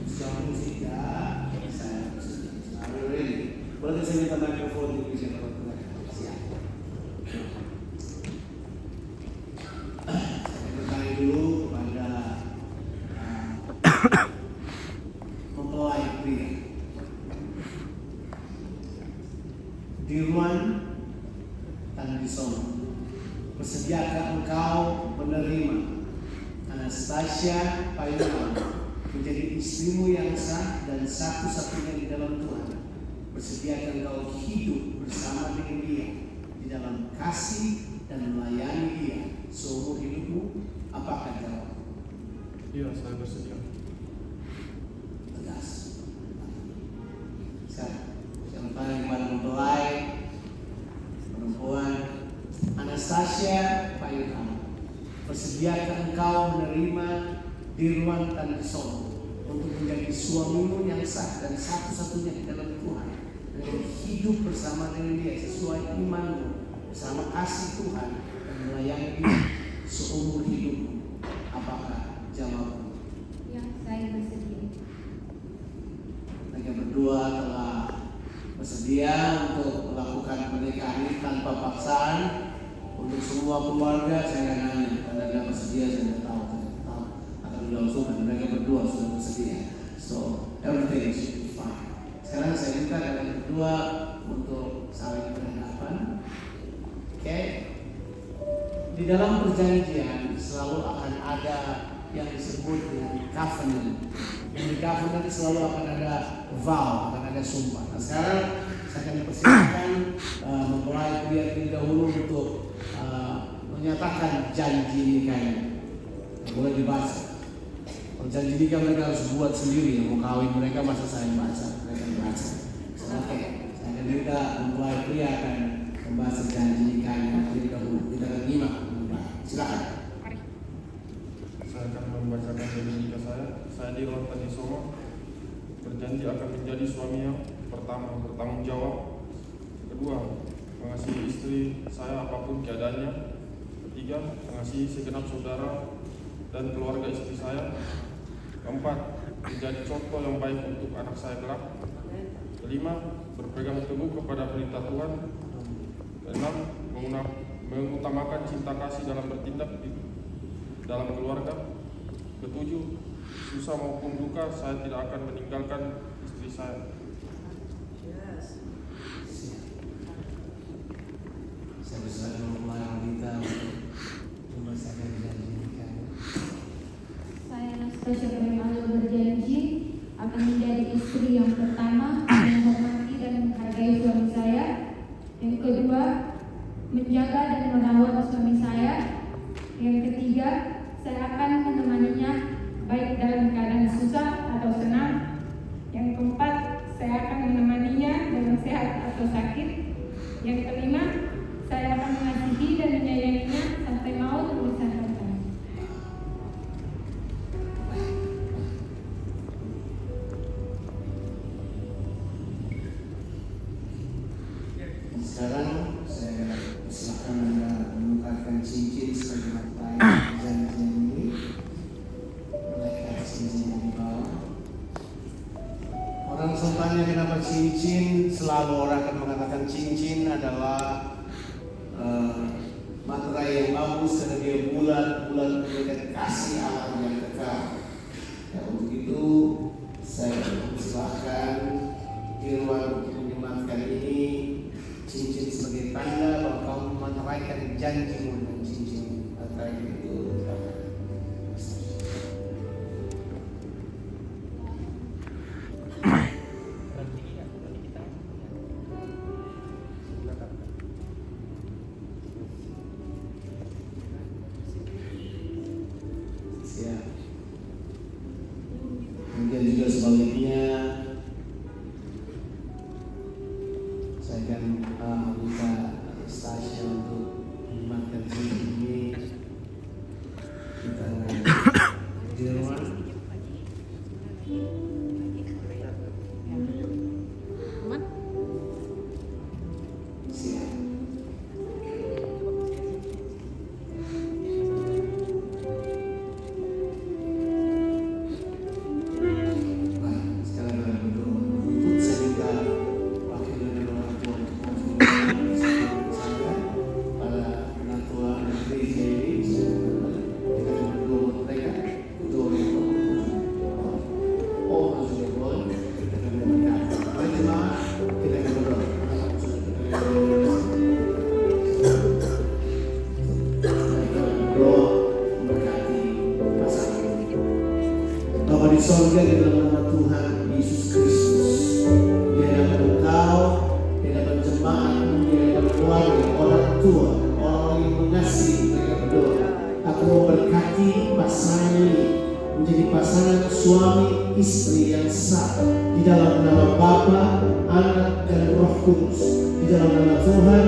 Jawab tidak, saya bersedia. Are you ready? Boleh saya minta mikrofon di bisa dapat pertanyaan? Siap. Saya bertanya dulu kepada mempelai pria. Dirwan Tandisono. Bersediakah engkau menerima Anastasia Payuman menjadi istrimu yang sah dan satu-satunya di dalam Tuhan? Bersediakah engkau hidup bersama dengan dia di dalam kasih dan melayani dia seumur hidupmu? Apakah jawab? Iya, saya bersedia. Tegas. Sekarang, yang paling mempelai perempuan Anastasia Payuman, bersediakah engkau menerima Dirwan Tandisono untuk menjadi suamimu yang sah dan satu-satunya di dalam Tuhan, dan hidup bersama dengan dia sesuai imanmu bersama kasih Tuhan dan melayani dia seumur hidupmu? Apakah jawabmu? Ya, saya bersedia. Mereka berdua telah bersedia untuk melakukan pernikahan ini tanpa paksaan. Untuk semua keluarga saya nanya, karena tidak bersedia saya tidak tahu akan dilangsungkan. Mereka berdua sudah bersedia, so everything is fine. Sekarang saya minta kalian berdua untuk saling berhadapan. Oke? Di dalam perjanjian selalu akan ada yang disebut dengan covenant. Yang di covenant selalu akan ada vow, akan ada sumpah. Nah, sekarang saya akan persilakan mempelai pria terlebih dahulu untuk menyatakan janji nikahnya. Boleh dibaca. Kalau janji nikah mereka harus buat sendiri. Yang mau kawin mereka masa saya baca, mereka baca. Oke, saya akan minta mempelai pria akan membaca janji nikahnya terlebih dahulu. Kita akan nyimak. Silakan. Saya akan membacakan janji nikah saya. Saya Dirwan Tandisono berjanji akan menjadi suami yang pertama, bertanggung jawab. Kedua, mengasihi istri saya apapun keadaannya. Ketiga, mengasihi segenap saudara dan keluarga istri saya. Keempat, menjadi contoh yang baik untuk anak saya kelak. Kelima, berpegang teguh kepada perintah Tuhan. Keenam, mengutamakan cinta kasih dalam bertindak di dalam keluarga. Ketujuh, susah maupun duka saya tidak akan meninggalkan istri saya. Saya berserah mempelai wanita untuk membacakan janji nikahnya. Saya Anastasia Payuman berjanji akan menjadi istri yang pertama, menghormati dan menghargai suami saya. Yang kedua, menjaga dan merawat suami saya. Yang ketiga, saya akan menemaninya baik dalam keadaan susah atau senang. Yang keempat, saya akan menemaninya dalam sehat atau sakit. Yang kelima, saya akan mengasihi dan menyayanginya sampai maut memisahkan kami. Sekarang saya silakan Anda menukarkan cincin sebagai materi perjanjian ini. Melekat cincinnya di bawah. Orang sultannya kenapa cincin? Selalu orang akan mengatakan cincin adalah materai yang bagus karena dia bulat memberikan kasih alam yang kekal. Ya, untuk itu saya persilahkan Dirwan untuk menyematkan ini cincin sebagai tanda bahwa kamu meneraikan janjimu dengan cincin materai itu. Siap. Kemudian juga sebaliknya saya akan minta. Anastasia untuk menyematkan cincin ini. keluarga, orang tua, orang yang mengasihi mereka berdua. Aku memberkati pasangan ini menjadi pasangan suami istri yang sah di dalam nama Bapa, Anak, dan Roh Kudus. Di dalam nama Tuhan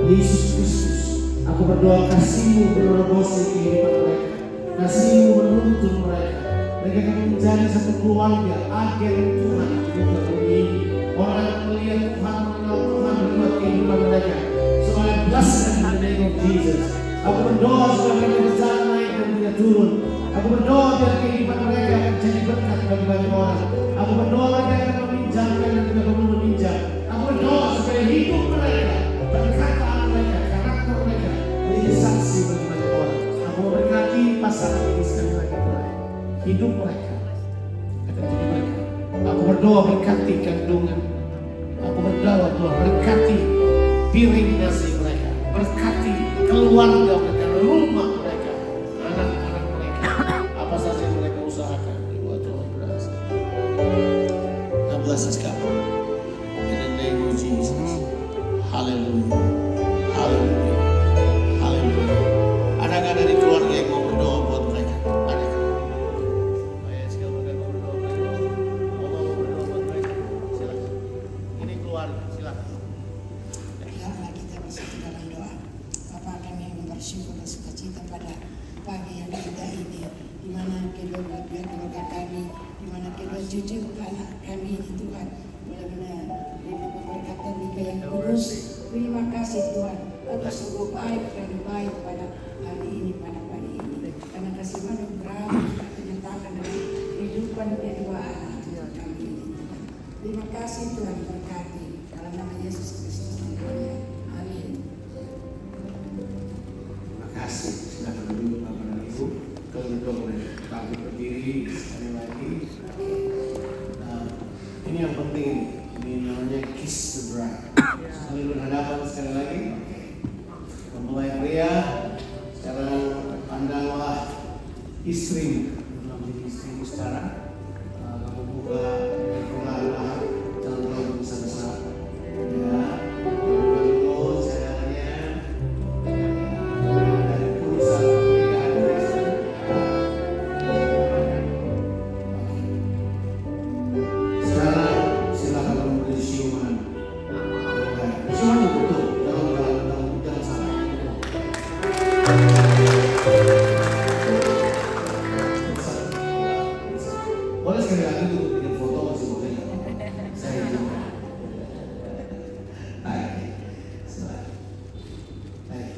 Yesus Kristus. Aku berdoa kasih-Mu menerobosi kehidupan mereka, kasih-Mu menuntun mereka. Mereka akan menjadi satu keluarga agen Tuhan di dunia ini. Orang akan melihat Tuhan, mengenal Tuhan lewat kehidupan mereka. So I bless them in the name of Jesus. Aku berdoa supaya mereka berjalan naik dan tidak turun. Aku berdoa biar kehidupan mereka akan jadi berkat bagi banyak orang. Aku berdoa mereka akan meminjamkan dan tidak perlu meminjam. Aku berdoa supaya hidup mereka, perkataan mereka, karakter mereka menjadi saksi bagi banyak orang. Aku memberkati pasangan ini sekali lagi Tuhan. Hidup mereka akan jadi berkat. Aku berdoa berkati kandungan. Aku berdoa Tuhan berkati piring nasi mereka, berkati keluarga mereka, rumah mereka, anak-anak mereka, apa saja yang mereka usahakan dibuat Tuhan berhasil. God bless us, God. In the name of Jesus. Hallelujah. Hallelujah. Hallelujah. Adakah dari keluarga yang mau berdoa buat mereka? Adakah? Ayo sekali mereka mau berdoa buat mereka. Mau berdoa buat mereka? Silakan. Ini keluarga, silakan. Biarlah kita bersatu dalam doa. Bapa, kami bersyukur dan sukacita pada pagi yang indah ini, di mana kedua belah pihak keluarga kami, di mana kedua cucu anak kami ini Tuhan benar-benar dengan keberkatan Dikau yang kudus. Terima kasih Tuhan atas sungguh baik dan baik pada hari ini, pada pagi ini, karena kasih anugerah menyatakan dalam kehidupan kedua anak Tuhan kami ini Tuhan. Terima kasih Tuhan, berkati dalam nama Yesus Kristus. Amin. Terima kasih. Silakan duduk Bapak dan Ibu. Kedua boleh kami berdiri sekali lagi. Ini yang penting. Ini namanya kiss the bride. Saling berhadapan sekali lagi. Mempelai pria. Sekarang pandanglah istri. Belum jadi istrimu sekarang. Kamu buka perlahan-lahan. Jangan terlalu besar-besar. Ya. Dulu sayangnya. Dari urusan pernikahan Kristen. Sekarang silakan memberi ciuman. Ciuman itu betul, jangan salah. Boleh sekali lagi untuk bikin foto masih boleh. Saya juga. Baik, silakan. Baik,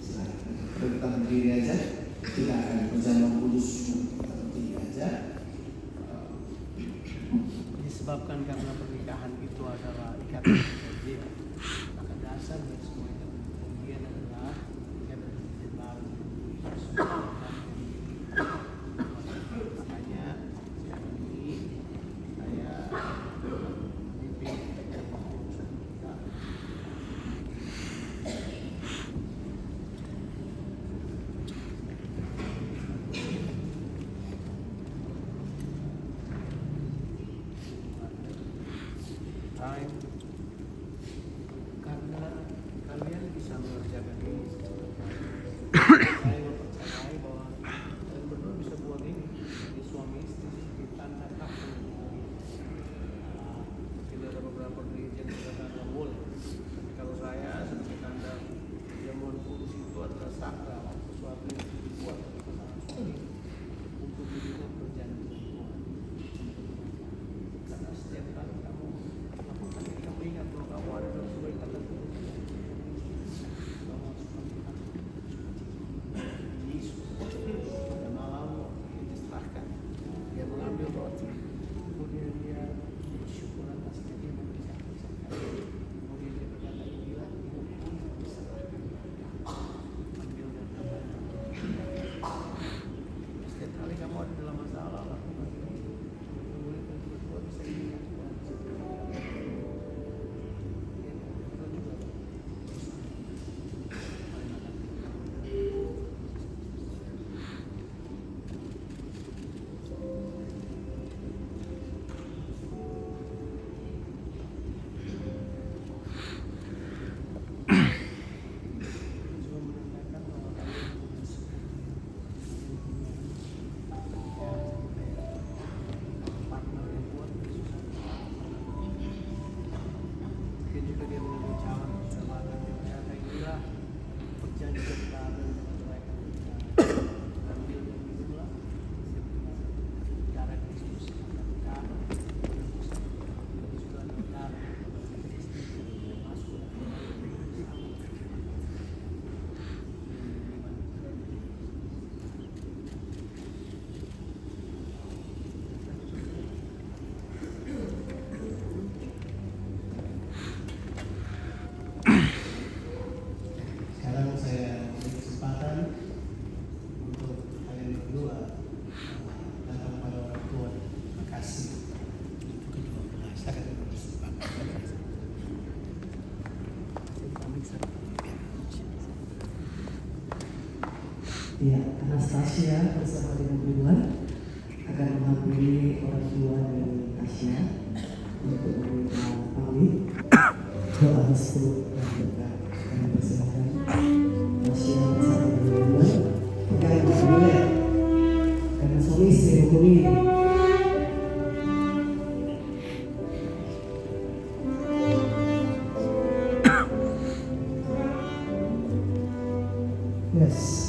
silakan. Kita berdiri aja. Kita akan berjalan kudus. Kita berdiri aja. Disebabkan karena pernikahan itu adalah ikatan perjanjian, maka dasar dari semua ikatan perjanjian adalah ikatan perjanjian baru. Makanya sekarang ini saya memimpin urusan kita. Karena kalian bisa mengerjakan ini. Saya mempercayai bahwa kalian berdua bisa buat ini di suami istri seperti tanda kasih. Tidak ada beberapa gereja yang mengatakan boleh. Tapi kalau saya sebagai tanda jamuan kudus itu adalah sakral, sesuatu yang dibuat oleh pasangan suami untuk hidupnya berjanji dengan Tuhan. Karena setiap kali kamu lakukan ini, kamu ingat bahwa kamu ada dalam sebuah ikatan kudus. Kamu harus melakukan. Ya, Anastasia bersama dengan Ridwan akan menghampiri orang tua dari Tasya untuk meminta pamit doa restu dan berkah. Kami persilakan Tasya bersama dengan Ridwan. Kita yang boleh karena suami istri hukum ini. Yes.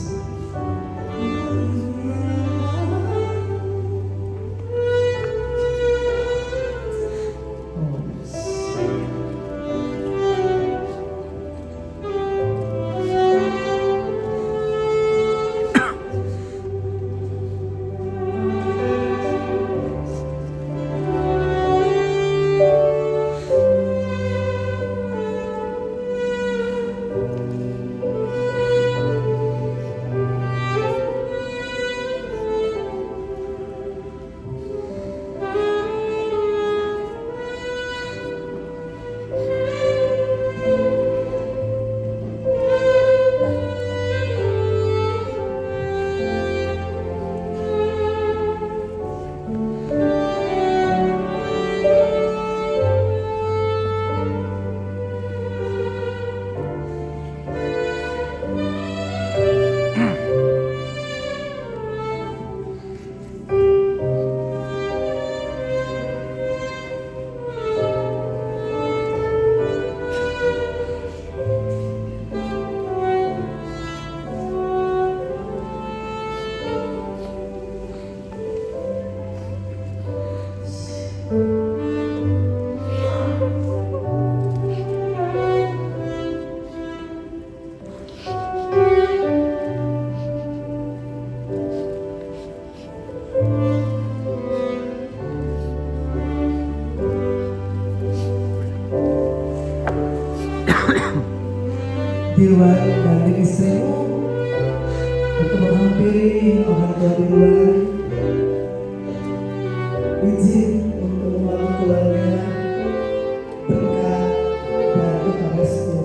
Ridwan dan istrimu untuk menghampiri orang tua Ridwan, izin untuk membangun keluarga berkah dan berkah restu.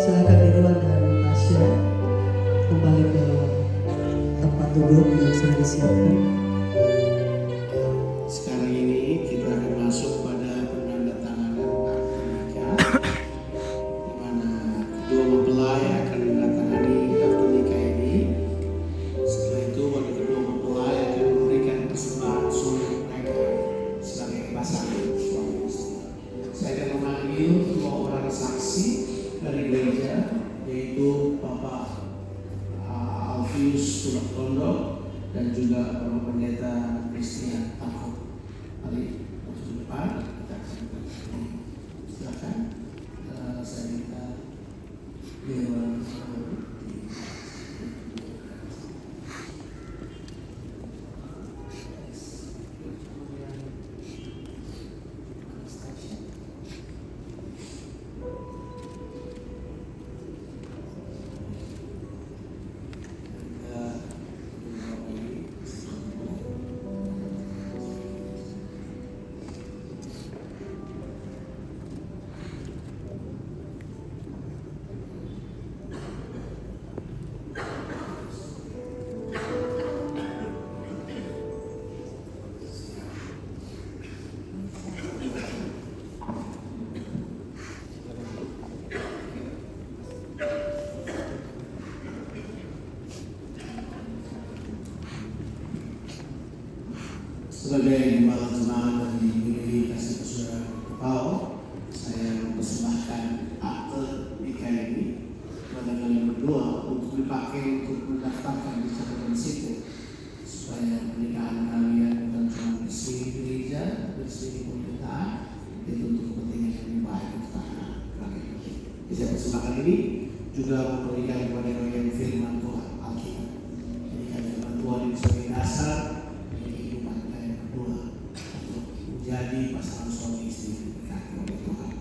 Silakan Ridwan dan Tasya kembali ke tempat duduk yang sudah disiapkan. Sekarang ini kita akan masuk pada penandatanganan akte nikah, di mana kedua mempelai akan menandatangani akte nikah ini. Setelah itu, pada kedua mempelai akan memberikan persembahan sunnah mereka sebagai pasangan suami istri. Saya akan memanggil dua orang saksi dari gereja, yaitu Bapak Alfius Tulak Tondo dan juga Bapak Pendeta Christian Tako. Mari masuk ke depan, kita akan silakan. Saya minta Dewan Sebagai gembala jemaat dan diberi kasih saudara Kepala, saya mempersembahkan akte nikah ini kepada kalian berdua untuk dipakai untuk mendaftarkan di catatan sipil supaya pernikahan kalian bukan cuma bersih gereja, bersih pemerintahan, itu untuk kepentingan yang lebih baik untuk tanah kalian. Jadi saya persembahkan ini juga memberikan kepada kalian firman Tuhan Alkitab. Jadi firman Tuhan ini sebagai dasar kehidupan kalian berdua untuk menjadi pasangan suami istri yang diberkati oleh Tuhan.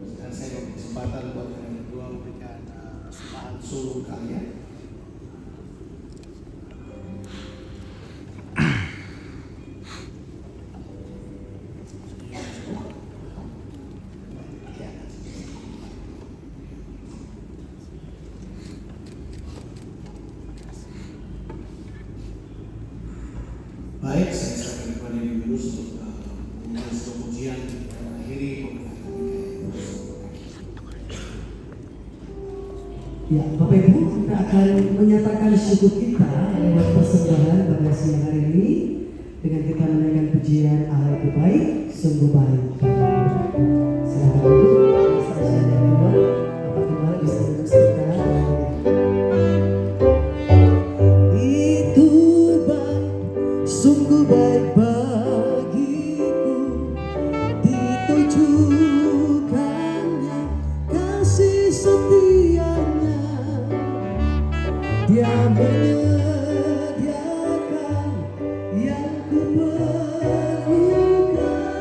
Sekarang saya beri kesempatan buat kalian berdua memberikan semahan sulung kalian. Baik, saya serahkan kepada Ibu Yunus untuk memulai sebuah pujian dan mengakhiri pemberkatan kita. Ya, Bapak Ibu, kita akan menyatakan syukur kita lewat persembahan pada siang hari ini dengan kita menaikkan pujian Allah itu baik, sungguh baik. Silakan duduk, saya yang kedua, Bapak Gembala bisa duduk sebentar. Itu baik, sungguh baik bagiku, ditujukannya kasih setianya. Dia menyediakan yang ku perlukan,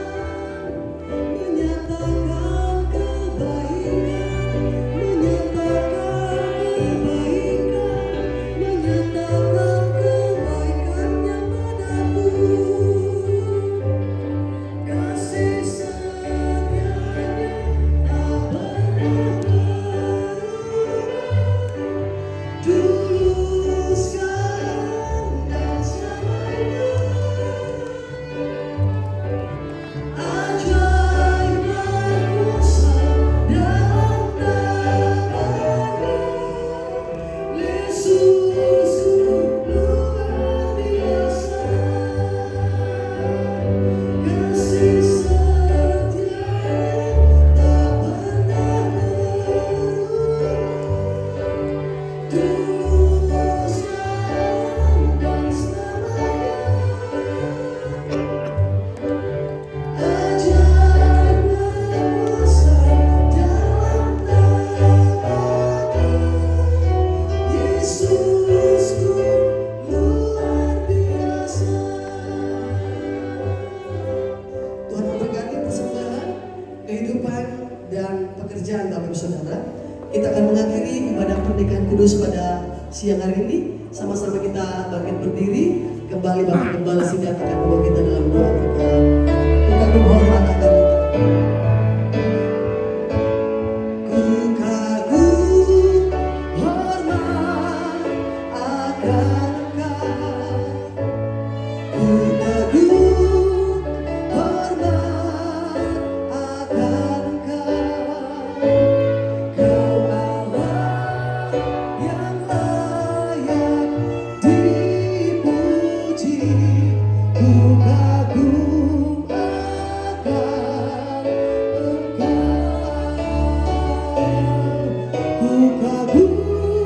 menyatakan kebaikan, menyatakan kebaikan, menyatakan kebaikannya padaku. Kasih setianya tak pernah berubah, dulu, sekarang, dan selamanya. Ajaib berkuasa dalam tangannya. Yesusku luar biasa. Kasih setianya tak pernah berubah, dulu, sekarang, dan selamanya. Ajaib berkuasa dalam tangannya. Yesusku luar biasa. Tuhan memberkati persembahan, kehidupan, dan pekerjaan Bapak Ibu Saudara. Kita akan mengakhiri ibadah pernikahan kudus pada siang hari ini. Sama-sama kita bangkit berdiri. Kembali Bapak Gembala Sidang akan membawa kita dalam doa kita. Kita berhormat akan ku kagum hormat akan Engkau. Ku kagum hormat akan Engkau. Kau Allah yang layak dipuji. Ku kagum akan Engkau. Ku kagum hormat akan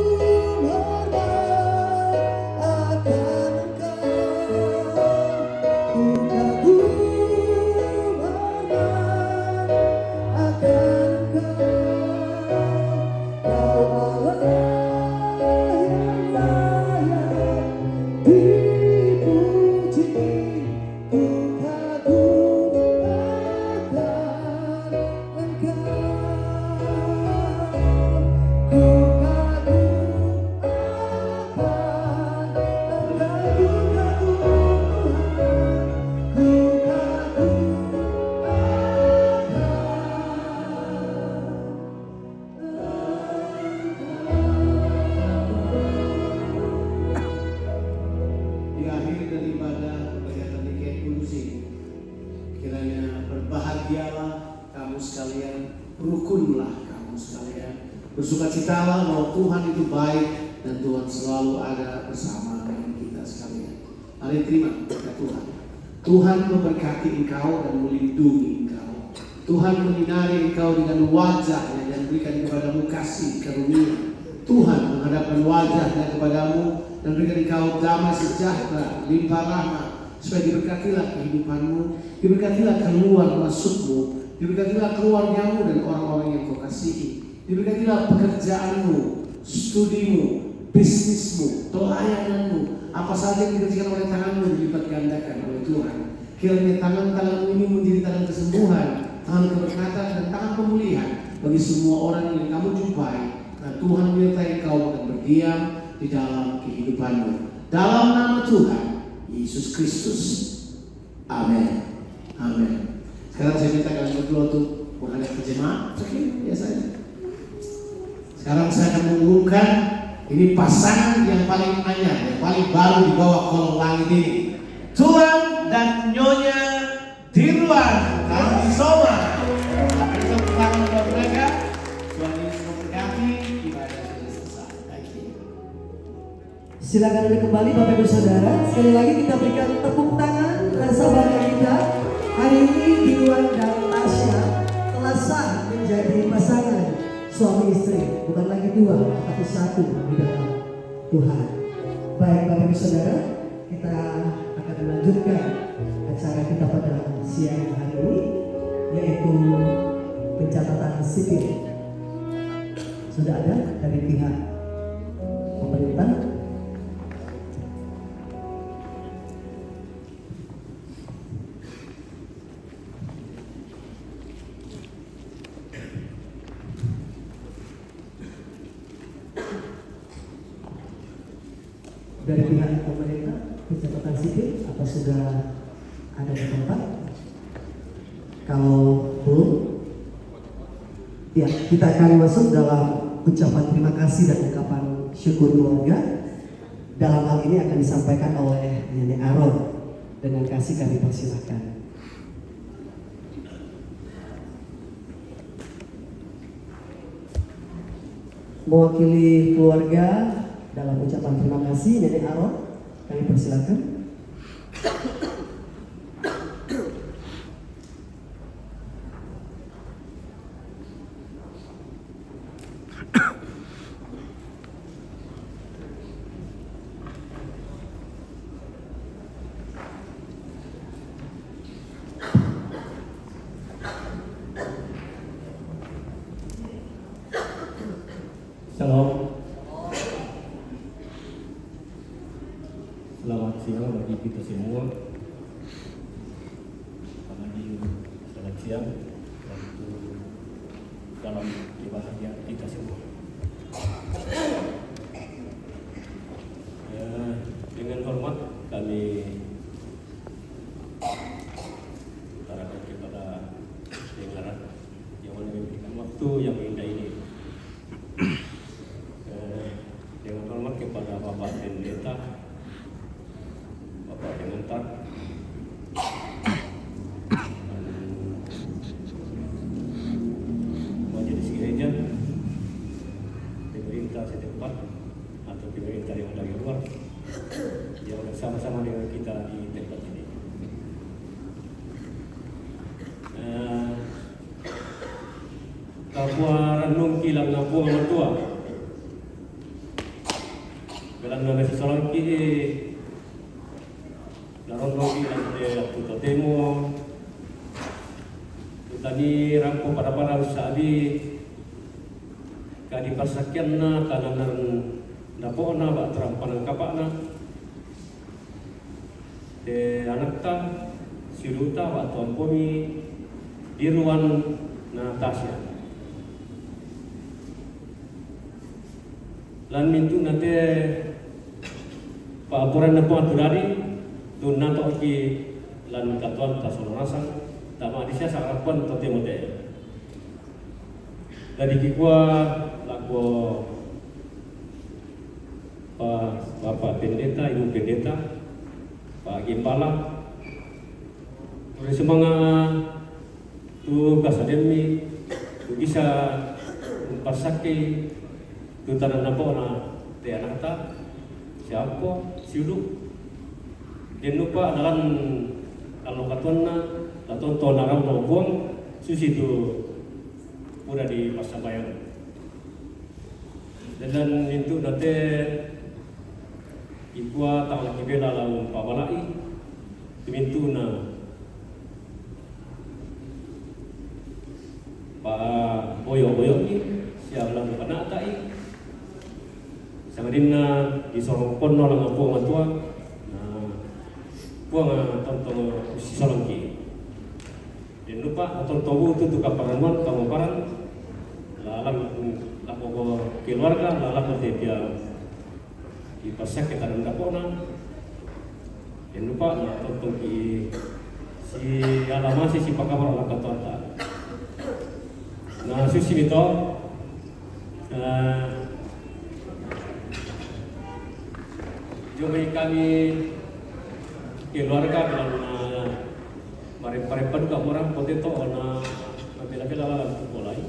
Engkau. Ku kagum hormat akan Engkau. Kau Allah yang layak dipuji. Ku kagum akan Engkau. Ku kagum akan Engkau. Ku Di akhir dari ibadah pernikahan nikah kudus ini, kiranya berbahagialah kamu sekalian, rukunlah kamu sekalian, Bersukacitalah bahwa Tuhan itu baik dan Tuhan selalu ada bersama dengan kita sekalian. Mari terima berkat Tuhan. Tuhan memberkati engkau dan melindungi engkau. Tuhan menyinari engkau dengan wajahnya dan berikan kepadamu kasih karunia. Tuhan menghadapkan wajahnya kepadamu dan berikan engkau damai sejahtera, limpah rahmat, supaya diberkatilah kehidupanmu, diberkatilah keluar masukmu, diberkatilah keluargamu dan orang-orang yang kau kasihi, diberkatilah pekerjaanmu, studimu, bisnismu, pelayananmu, apa saja yang dikerjakan oleh tanganmu dilipat gandakan oleh Tuhan. Kiranya tangan-tanganmu ini menjadi tangan kesembuhan, tangan keberkatan dan tangan pemulihan bagi semua orang yang kamu jumpai. Nah, Tuhan menyertai kau akan berdiam di dalam kehidupanmu. Dalam nama Tuhan Yesus Kristus. Amin. Amin. Sekarang saya minta kalian berdua untuk menghadap ke jemaat. Oke, biasanya. Sekarang saya akan mengumumkan ini pasangan yang paling anyar, yang paling baru di bawah kolong langit ini. Tuan dan Nyonya Dirwan Tanti Soma. Beri tepuk tangan buat mereka. Tuhan Yesus memberkati. Ibadah sudah selesai. Thank you. Silakan Anda kembali Bapak Ibu Saudara. Sekali lagi kita berikan tepuk tangan rasa bangga kita. Hari ini Dirwan dan Tasya telah sah menjadi pasangan suami istri, bukan lagi dua, tapi satu di dalam Tuhan. Baik Bapak Ibu Saudara, kita akan melanjutkan acara kita pada siang hari ini, yaitu pencatatan sipil. Sudah ada dari pihak pemerintah. Dari pihak pemerintah, pencatatan sipil, apa sudah ada di tempat? Kalau belum, ya kita akan masuk dalam ucapan terima kasih dan ungkapan syukur keluarga. Dalam hal ini akan disampaikan oleh Nenek Aron. Dengan kasih kami persilakan. Mewakili keluarga dalam ucapan terima kasih, Nenek Aron, kami persilakan. Shalom. Selamat siang bagi kita semua. Selamat siang waktu dalam ibadah kita semua. Dengan hormat kami utarakan kepada dengaran yang memberikan waktu yang indah ini. Dengan hormat kepada Bapak Pendeta, Bapak Pengantar, majelis gereja, pemerintah setempat atau pemerintah yang dari luar yang bersama-sama dengan kita di tempat ini. Kapua renung kilang ngapua mertua. Dalam nama seseorang kini dalam lagi ada tuta demo tadi rangko pada usaha di kadi persakian na kanan dapo na ba terampanan kapakna de anak ta siruta ba tompomi Dirwan na Tasya lan mintu nate paapuran na po aturari doon nato ki lan katuan tasonorasan tama di siya sa kapuan to Timote dari kikwa lago pa Bapak Pendeta, Ibu Pendeta, Pak Gimpala oleh semanga tu kasademi tu bisa pasaki tu tanah nabo na te anata siapa siulu dia lupa dalam kalau katuan na atau tonaran no buang susi tu udah di pasabayang dan itu nanti ikua tak lagi bela lalu pabalai pintu na pa boyo ni siap lalu kena tai sangadina di sorong pono lang po matua na puang tonto si solongki dan lupa atau tahu tu kaparan kamu paran lalang lapo keluarga lalang dia di pasak kita rendah pona dan lupa na tonto ki si alamasi si pakawar lang katuata na susi nito jumai kami keluarga dalam mariparipan ka orang potato na bila-bila mulai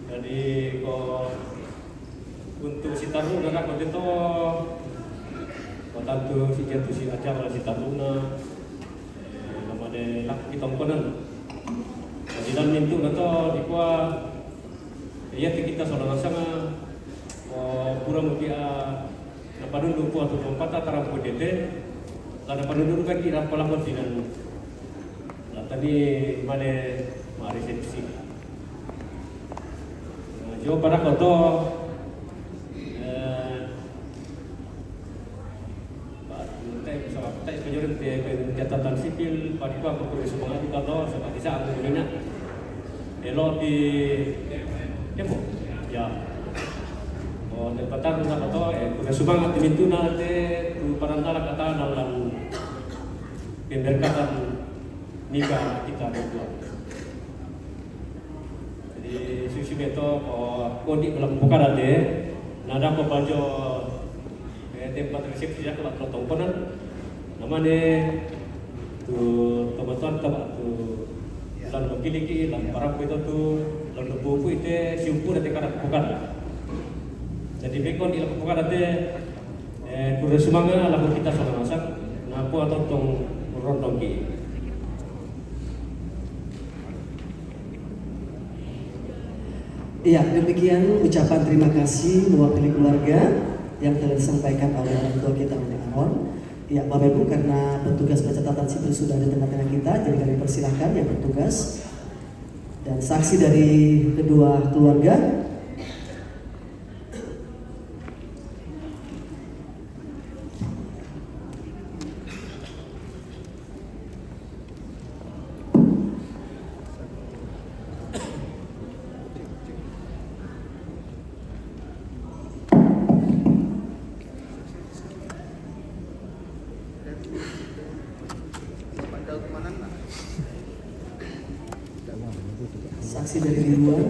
jadi ko untuk si taru na potato ko tantu si jatuh si aja wala si taru na namanya lak kitongkonan jadi dalam itu nato dikwa iya kita saudara sama kurang dia napadun lupu atau lompata tarang podete lada padun kan kira pelakon sinan tadi mana mari resepsi jo para koto tak penyuruh catatan sipil pada apa semangat kita tahu seperti saat ini elo di demo ya oh tempatan kita tahu kuda semangat di pintu nanti tu parantara kata dalam pemberkatan nikah kita berdua jadi susi beto kodi belum buka nanti nada ko bajo tempat resepsi ya kalau tongkonan namanya tu teman-teman tu lan begini lan para itu tu lan buku itu siumpur nanti kada bukan jadi bekon di bukan nanti kurang semangat lalu kita sama masak ngapu atau tong rondong ki Iya, demikian ucapan terima kasih mewakili keluarga yang telah disampaikan oleh orang tua kita Aaron. Ya, Bapak Ibu, karena petugas pencatatan sipil sudah ada di tengah-tengah kita, jadi kami persilahkan yang bertugas dan saksi dari kedua keluarga. Saksi dari luar.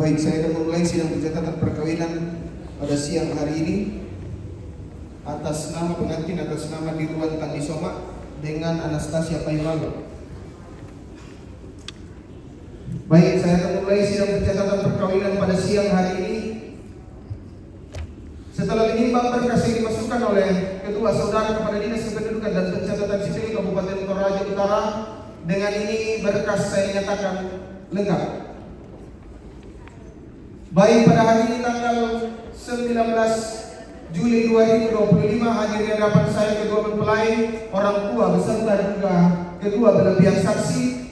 Baik, saya akan memulai sidang pencatatan perkawinan pada siang hari ini atas nama pengantin atas nama Dirwan Tani Soma dengan Anastasia Paimalo. Baik, saya akan memulai sidang pencatatan perkawinan pada siang hari ini. Setelah menimbang berkas yang dimasukkan oleh kedua saudara kepada Dinas Kependudukan dan Pencatatan Sipil Kabupaten Toraja Utara, dengan ini berkas saya nyatakan lengkap. Baik, pada hari ini tanggal 19 Juli 2025 hadir di hadapan saya kedua mempelai, orang tua beserta juga kedua belah pihak saksi.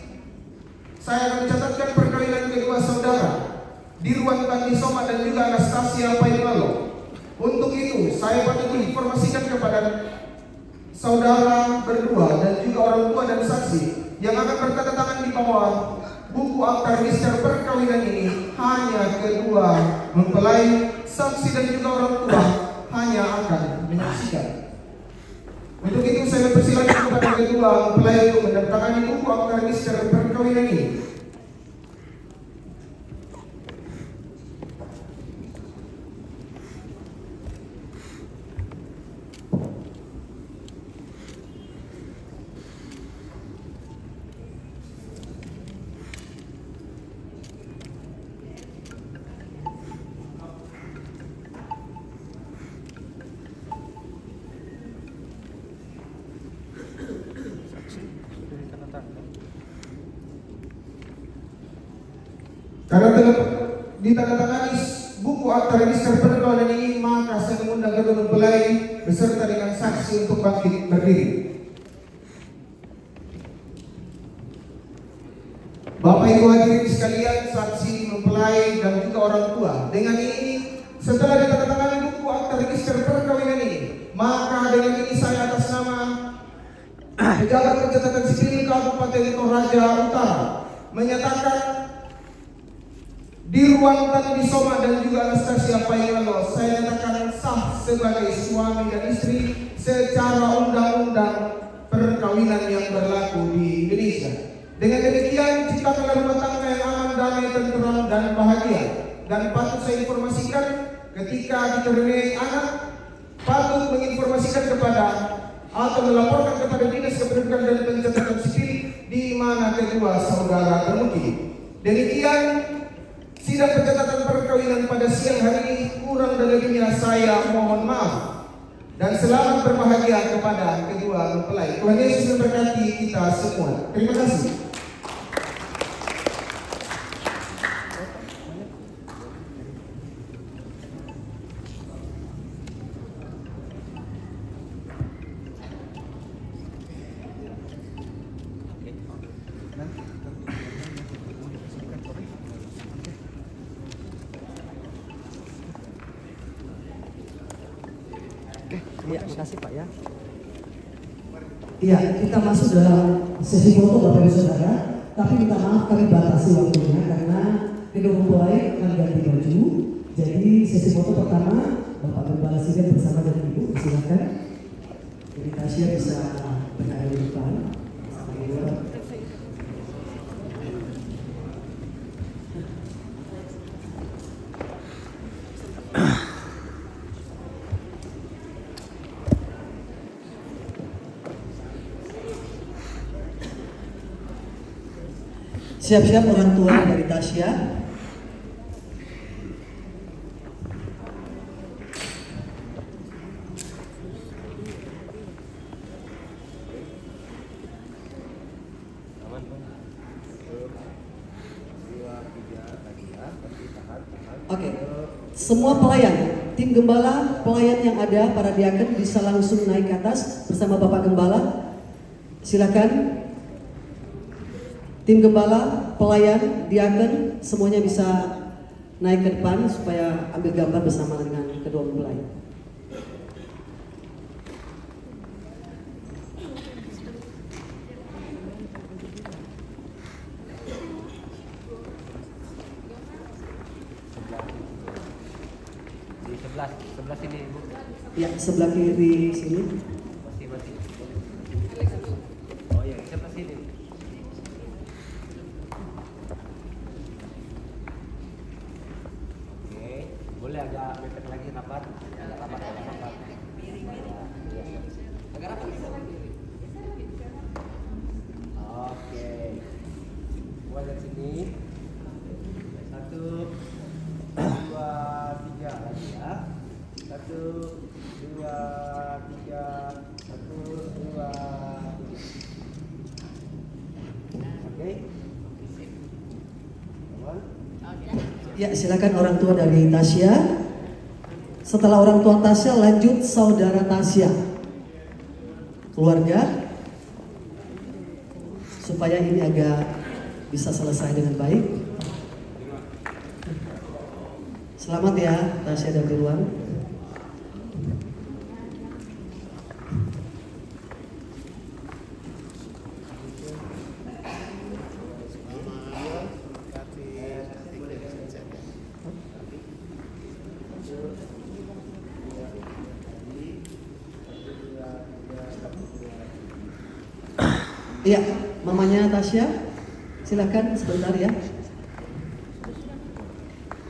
Saya akan mencatatkan perkawinan kedua saudara Dirwan Tani Soma dan juga Anastasia Paimalo. Untuk itu saya patut informasikan kepada saudara berdua dan juga orang tua dan saksi yang akan bertanda tangan di bawah buku akta register perkawinan ini hanya kedua mempelai, saksi dan juga orang tua hanya akan menyaksikan. Untuk itu saya persilakan kepada kedua mempelai untuk menandatangani buku akta register perkawinan ini. Karena telah ditandatangani buku akta register perkawinan ini, maka saya mengundang kedua mempelai beserta dengan saksi untuk bangkit berdiri. Bapak Ibu hadirin sekalian, saksi, mempelai dan juga orang tua. Dengan ini, setelah ditandatangani buku akta register perkawinan ini, maka dengan ini saya atas nama Pejabat Pencatatan Sipil Kabupaten Toraja Utara menyatakan di ruang Tan Bisoma dan juga Anastasia Pailalo, saya nyatakan sah sebagai suami dan istri secara undang-undang perkawinan yang berlaku di Indonesia. Dengan demikian, ciptakanlah rumah tangga yang aman, damai, tentram, dan bahagia. Dan patut saya informasikan, ketika dikaruniai anak, patut menginformasikan kepada atau melaporkan kepada Dinas Kependudukan dan Pencatatan Sipil di mana kedua saudara bermukim. Demikian sidang pencatatan perkawinan pada siang hari ini, kurang dan lebihnya saya mohon maaf. Dan selamat berbahagia kepada kedua mempelai. Tuhan Yesus memberkati kita semua. Terima kasih. Iya, makasih Pak ya. Iya, kita masuk dalam sesi foto Bapak Ibu Saudara, tapi minta maaf kami batasi waktunya karena kedua mempelai akan ganti baju. Jadi sesi foto pertama Bapak Gembala Sidang bersama dengan Ibu, silakan. Jadi Tasya bisa berada di depan. Siap-siap orang tua dari Tasya. Oke, semua pelayan, tim gembala, pelayan yang ada, para diaken bisa langsung naik ke atas bersama Bapak Gembala. Silakan. Tim gembala, pelayan, diaken, semuanya bisa naik ke depan supaya ambil gambar bersama dengan kedua mempelai. Di sebelah sini Ibu. Ya, sebelah kiri sini. Masih. Oh iya, sebelah sini. Boleh agak mepet lagi rapat, agak rapat. Agak rapat bisa. Oke. Buat dari sini. 1, 2, 3 lagi ya. 1, 2, 3, 1, 2. Oke. Ya, silakan orang tua dari Tasya. Setelah orang tua Tasya, lanjut saudara Tasya. Keluarga. Supaya ini agak bisa selesai dengan baik. Selamat ya, Tasya dan Ridwan. Iya, mamanya Tasya, silakan sebentar ya.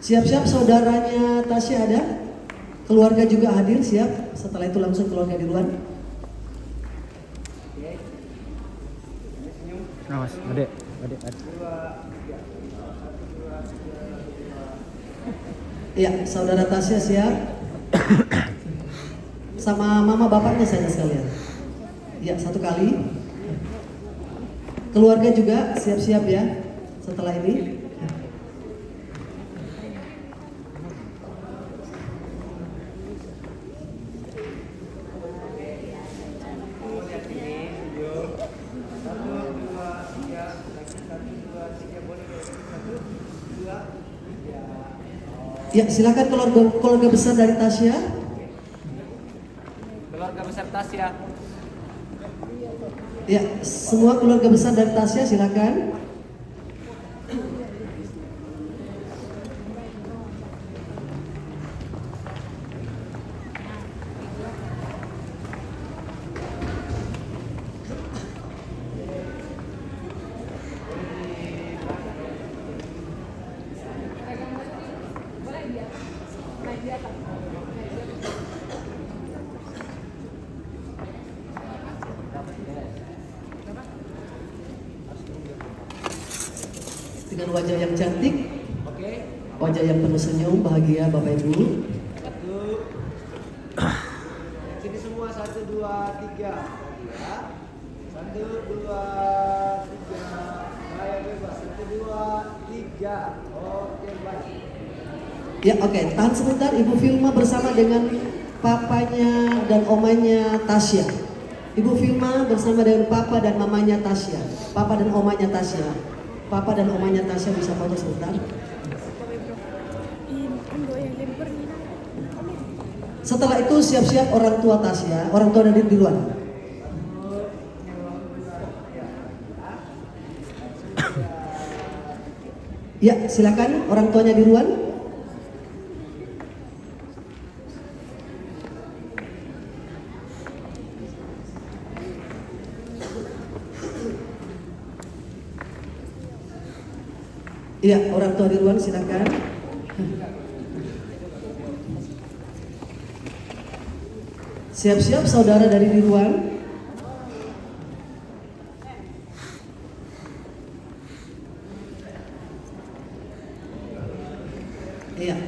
Siap-siap saudaranya Tasya ada, keluarga juga hadir siap. Setelah itu langsung keluarga di luar. Awas, adek. Iya, saudara Tasya siap. Sama mama bapaknya saja sekalian. Iya, satu kali. Keluarga juga siap-siap ya setelah ini. Ya, silakan keluarga besar dari Tasya. Keluarga besar Tasya. Ya, semua keluarga besar dari Tasya silakan. Dengan wajah yang cantik, wajah yang penuh senyum, bahagia Bapak Ibu. Sini semua 1, 2, 3. Ya. 1, 2, 3. Saya bebas. 1, 2, 3. Oke, baik. Ya, oke. Tahan sebentar, Ibu Filma bersama dengan papanya dan omanya Tasya. Ibu Filma bersama dengan papa dan mamanya Tasya. Papa dan omanya Tasya. Papa dan omanya Tasya bisa foto sebentar. Setelah itu siap-siap orang tua Tasya, orang tua dari di luar. Ya, silakan orang tuanya di luar. Iya, orang tua di luar silakan. Siap-siap saudara dari di luar. Iya.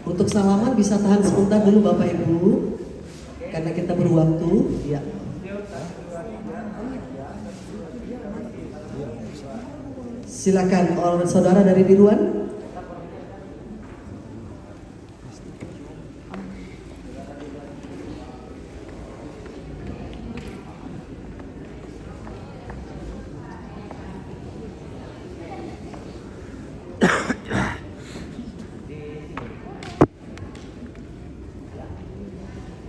Untuk salaman bisa tahan sebentar dulu Bapak Ibu, karena kita berwaktu. Ya. Silakan orang saudara dari biruan.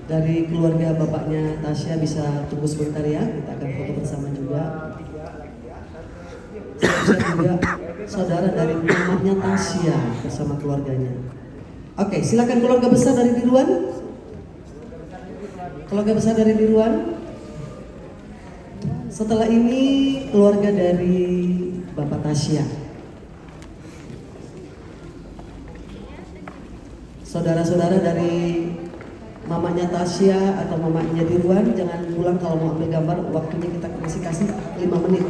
Dari keluarga bapaknya Tasya bisa tunggu sebentar ya, kita akan foto bersama juga. Saya juga saudara dari mamanya Tasya bersama keluarganya. Oke, silakan keluarga besar dari Biruan. Keluarga besar dari Biruan. Setelah ini keluarga dari Bapak Tasya. Saudara-saudara dari mamanya Tasya atau mamanya Dirwan, jangan pulang kalau mau ambil gambar. Waktunya kita kasih 5 menit.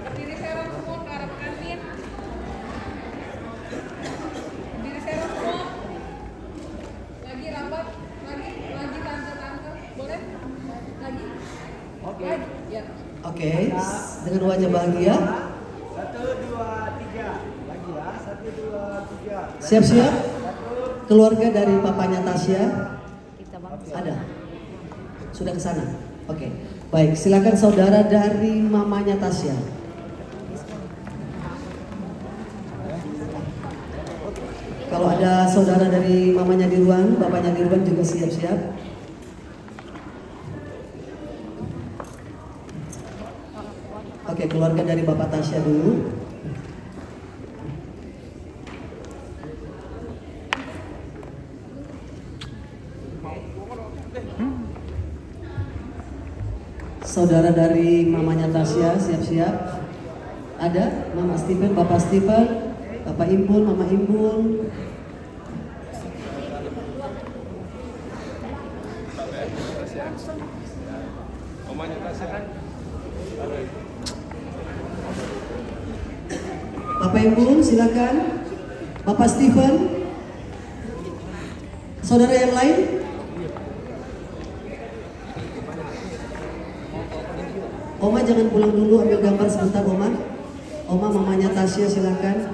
Berdiri serong semua ke arah pengantin. Berdiri serong semua. Lagi rapat, lagi tante, boleh? Lagi. Oke. Ya. Oke, dengan wajah bahagia. 1, 2, 3. Lagi ya. 1, 2, 3. Siap-siap. Keluarga dari papanya Tasya ada. Sudah ke sana. Oke. Baik, silakan saudara dari mamanya Tasya. Kalau ada saudara dari mamanya Dirwan, bapaknya Dirwan juga siap-siap. Oke, keluarga dari Bapak Tasya dulu. Saudara dari mamanya Tasya siap-siap. Ada Mama Stephen, Bapak Stephen, Bapak Imbun, Mama Imbun. Bapak Imbun silakan. Bapak Stephen. Saudara yang lain? Oma jangan pulang dulu, ambil gambar sebentar Oma. Oma mamanya Tasya silakan.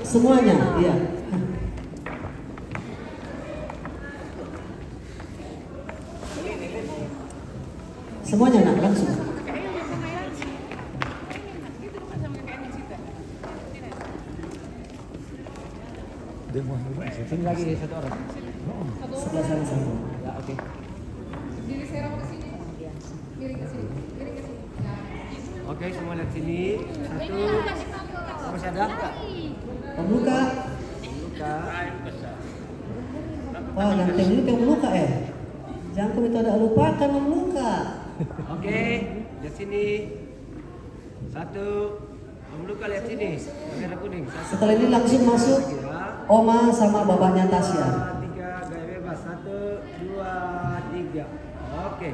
Semuanya, iya. Semuanya nak langsung. Sini lagi satu orang. Sebelah sana satu. Ya, oke. Diri serong ke sini. Miring ke sini. Miring ke sini. Oke, semua lihat sini. Satu. Masih ada? Om Luka. Luka. Wah, ganteng juga Om Luka ya. Jangan kau minta ada lupakan Om Luka. Oke, lihat sini. Satu. Om Luka lihat sini. Merah kuning. Satu. Setelah ini langsung masuk Oma sama bapaknya Tasya. 3, gaya bebas. 1, 2, 3. Oke.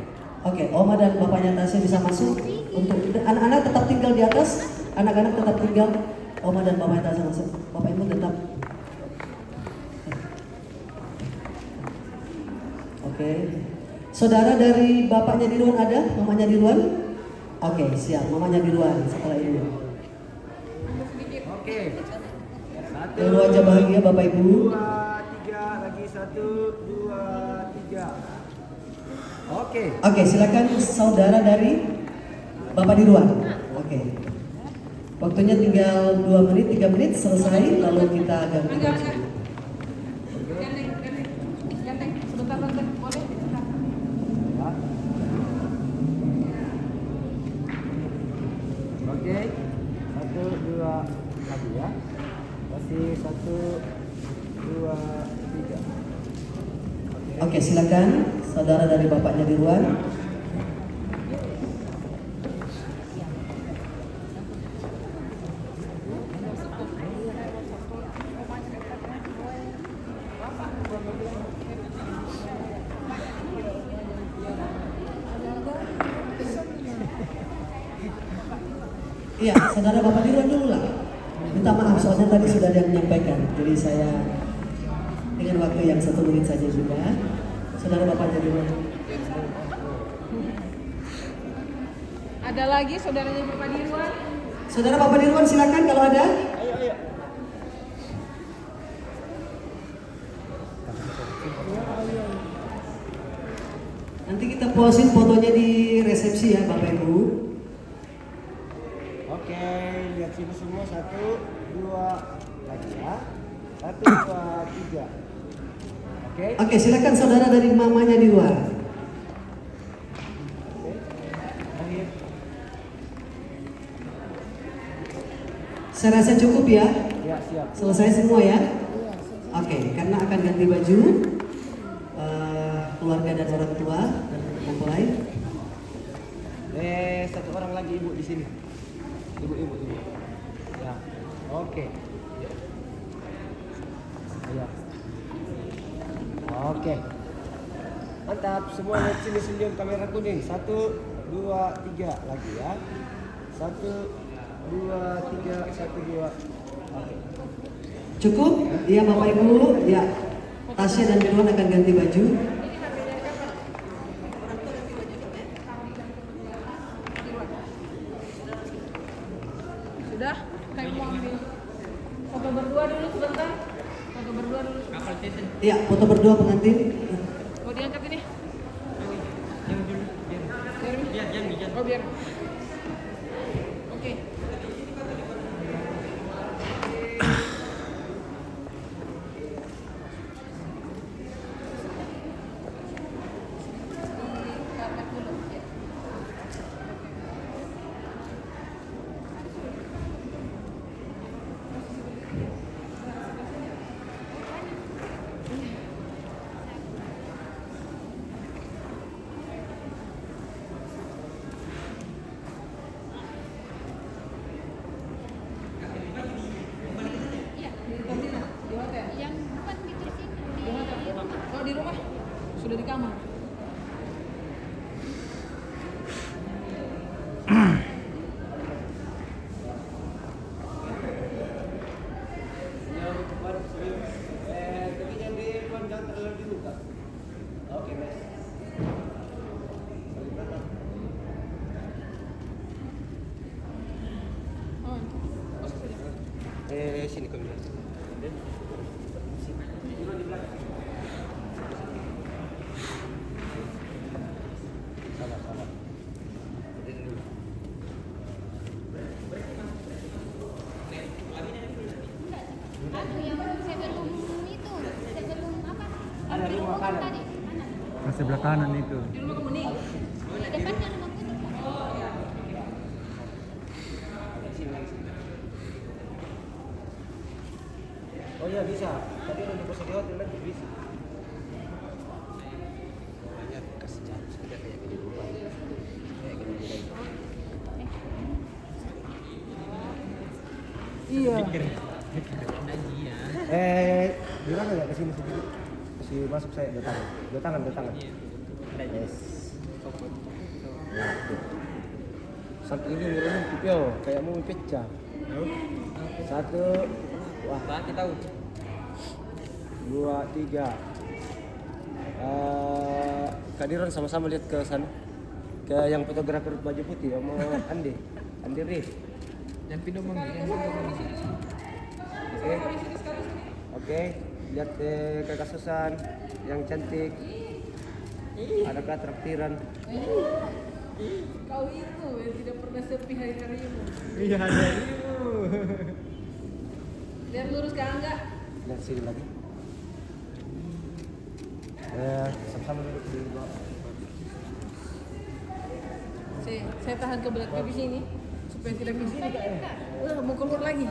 Oke, Oma dan bapaknya Tasya bisa masuk. Untuk anak-anak tetap tinggal di atas, anak-anak tetap tinggal. Oma dan bapaknya Tasya masuk. Bapak Ibu tetap. Oke. Saudara dari bapaknya Dirwan ada? Mamanya Dirwan? Oke, siap. Mamanya Dirwan setelah ini. Oke. Yang lu aja bahagia Bapak Ibu. 2, 3, lagi 1, 2, 3. Oke. Oke, silakan saudara dari Bapak Dirwan. Oke. Waktunya tinggal 2 menit, 3 menit selesai, lalu kita ganti. Ganteng, ganteng. Ganteng, sebentar tante. Boleh? Sebentar. Oke. 1, 2 lagi ya. Masih 1, 2, 3. Oke, silakan saudara dari bapaknya Dirwan. Iya, saudara Bapak Dirwan dulu lah. Minta maaf soalnya tadi sudah ada yang menyampaikan. Jadi saya dengan waktu yang 1 menit saja juga. Saudara Bapak Dirwan. Ada lagi saudaranya Bapak Dirwan? Saudara Bapak Dirwan silakan kalau ada. Nanti kita posting fotonya di resepsi ya Bapak Ibu. Oke, lihat sini semua. 1, 2 lagi ya. 1, 2, 3. Oke. Oke, silakan saudara dari mamanya Dirwan. Akhir. Saya rasa cukup ya. Ya, siap. Selesai semua ya. Oke, karena akan ganti baju keluarga dan orang tua dan mempelai. Satu orang lagi ibu di sini. Ibu. Ya. Oke. Ya. Oke. Mantap. Semua lihat sini senyum kamera kuning. 1, 2, 3 lagi ya. 1, 2, 3, 1, 2. Oke. Cukup? Iya Bapak Ibu. Ya. Tasya dan Dirwan akan ganti baju. Sudah? Kayak mau ambil foto berdua dulu sebentar. Foto berdua dulu. Iya, foto berdua pengantin. Mau diangkat ini? Yang dulu. Biar. Oh biar. udah di kamar. Tapi jangan di jangan terlalu dibuka. Oke, Mas. Oh, masuk saja. Sini kau bilang. Salah. Aduh, yang sebelum itu, sebelum apa? Ada Di rumah kanan. tadi, mana? sebelah kanan itu. Di rumah kamu nih. Di depannya rumah putih. Oh ya. Oh ya bisa. Tadi untuk pesan di hotel lagi bisa. Banyak kasih chance kita kayak gini rumah. Kayak gini. Iya. Di mana ya kesini sedikit? Kasih masuk saya dua tangan. Yes. Sampai ini ngurungin pipio kayak mau pecah. Satu. Wah, kita tahu. 2, 3. Kadiran sama-sama lihat ke sana. Ke yang fotografer baju putih sama Andi Rif. Yang pindah Oke, lihat kakak Susan yang cantik. Ada traktiran. Kau itu yang tidak pernah sepi hari-harimu. Iya, harimu. Lihat lurus ke Angga. Lihat sini lagi. Sama-sama duduk di bawah. Saya tahan ke belakang di sini supaya tidak di sini Kak. Mau keluar lagi.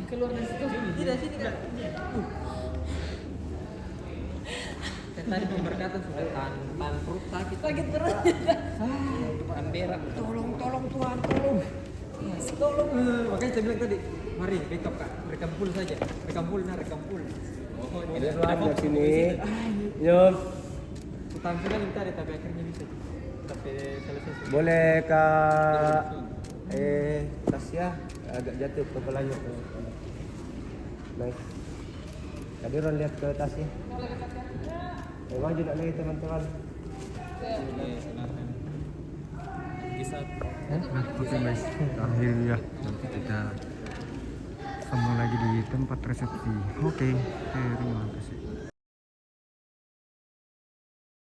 Keluar dari situ. Tidak sini Kak. Tadi pemberkatan sudah tahan perut sakit. Sakit perut. Tahan berak. Tolong Tuhan, tolong. Tolong. Makanya saya bilang tadi, mari backup Kak, rekam full saja. Rekam full. Oh, Ini lihat sini. Nyom. Utang sudah minta deh, tapi akhirnya bisa. Tapi selesai. Boleh Kak Tasya agak jatuh kepalanya. Baik. Kadiran lihat ke Tasya. Maju nak lagi teman-teman. Oke guys, akhirnya nanti kita sambung lagi di tempat resepsi. Oke, terima kasih.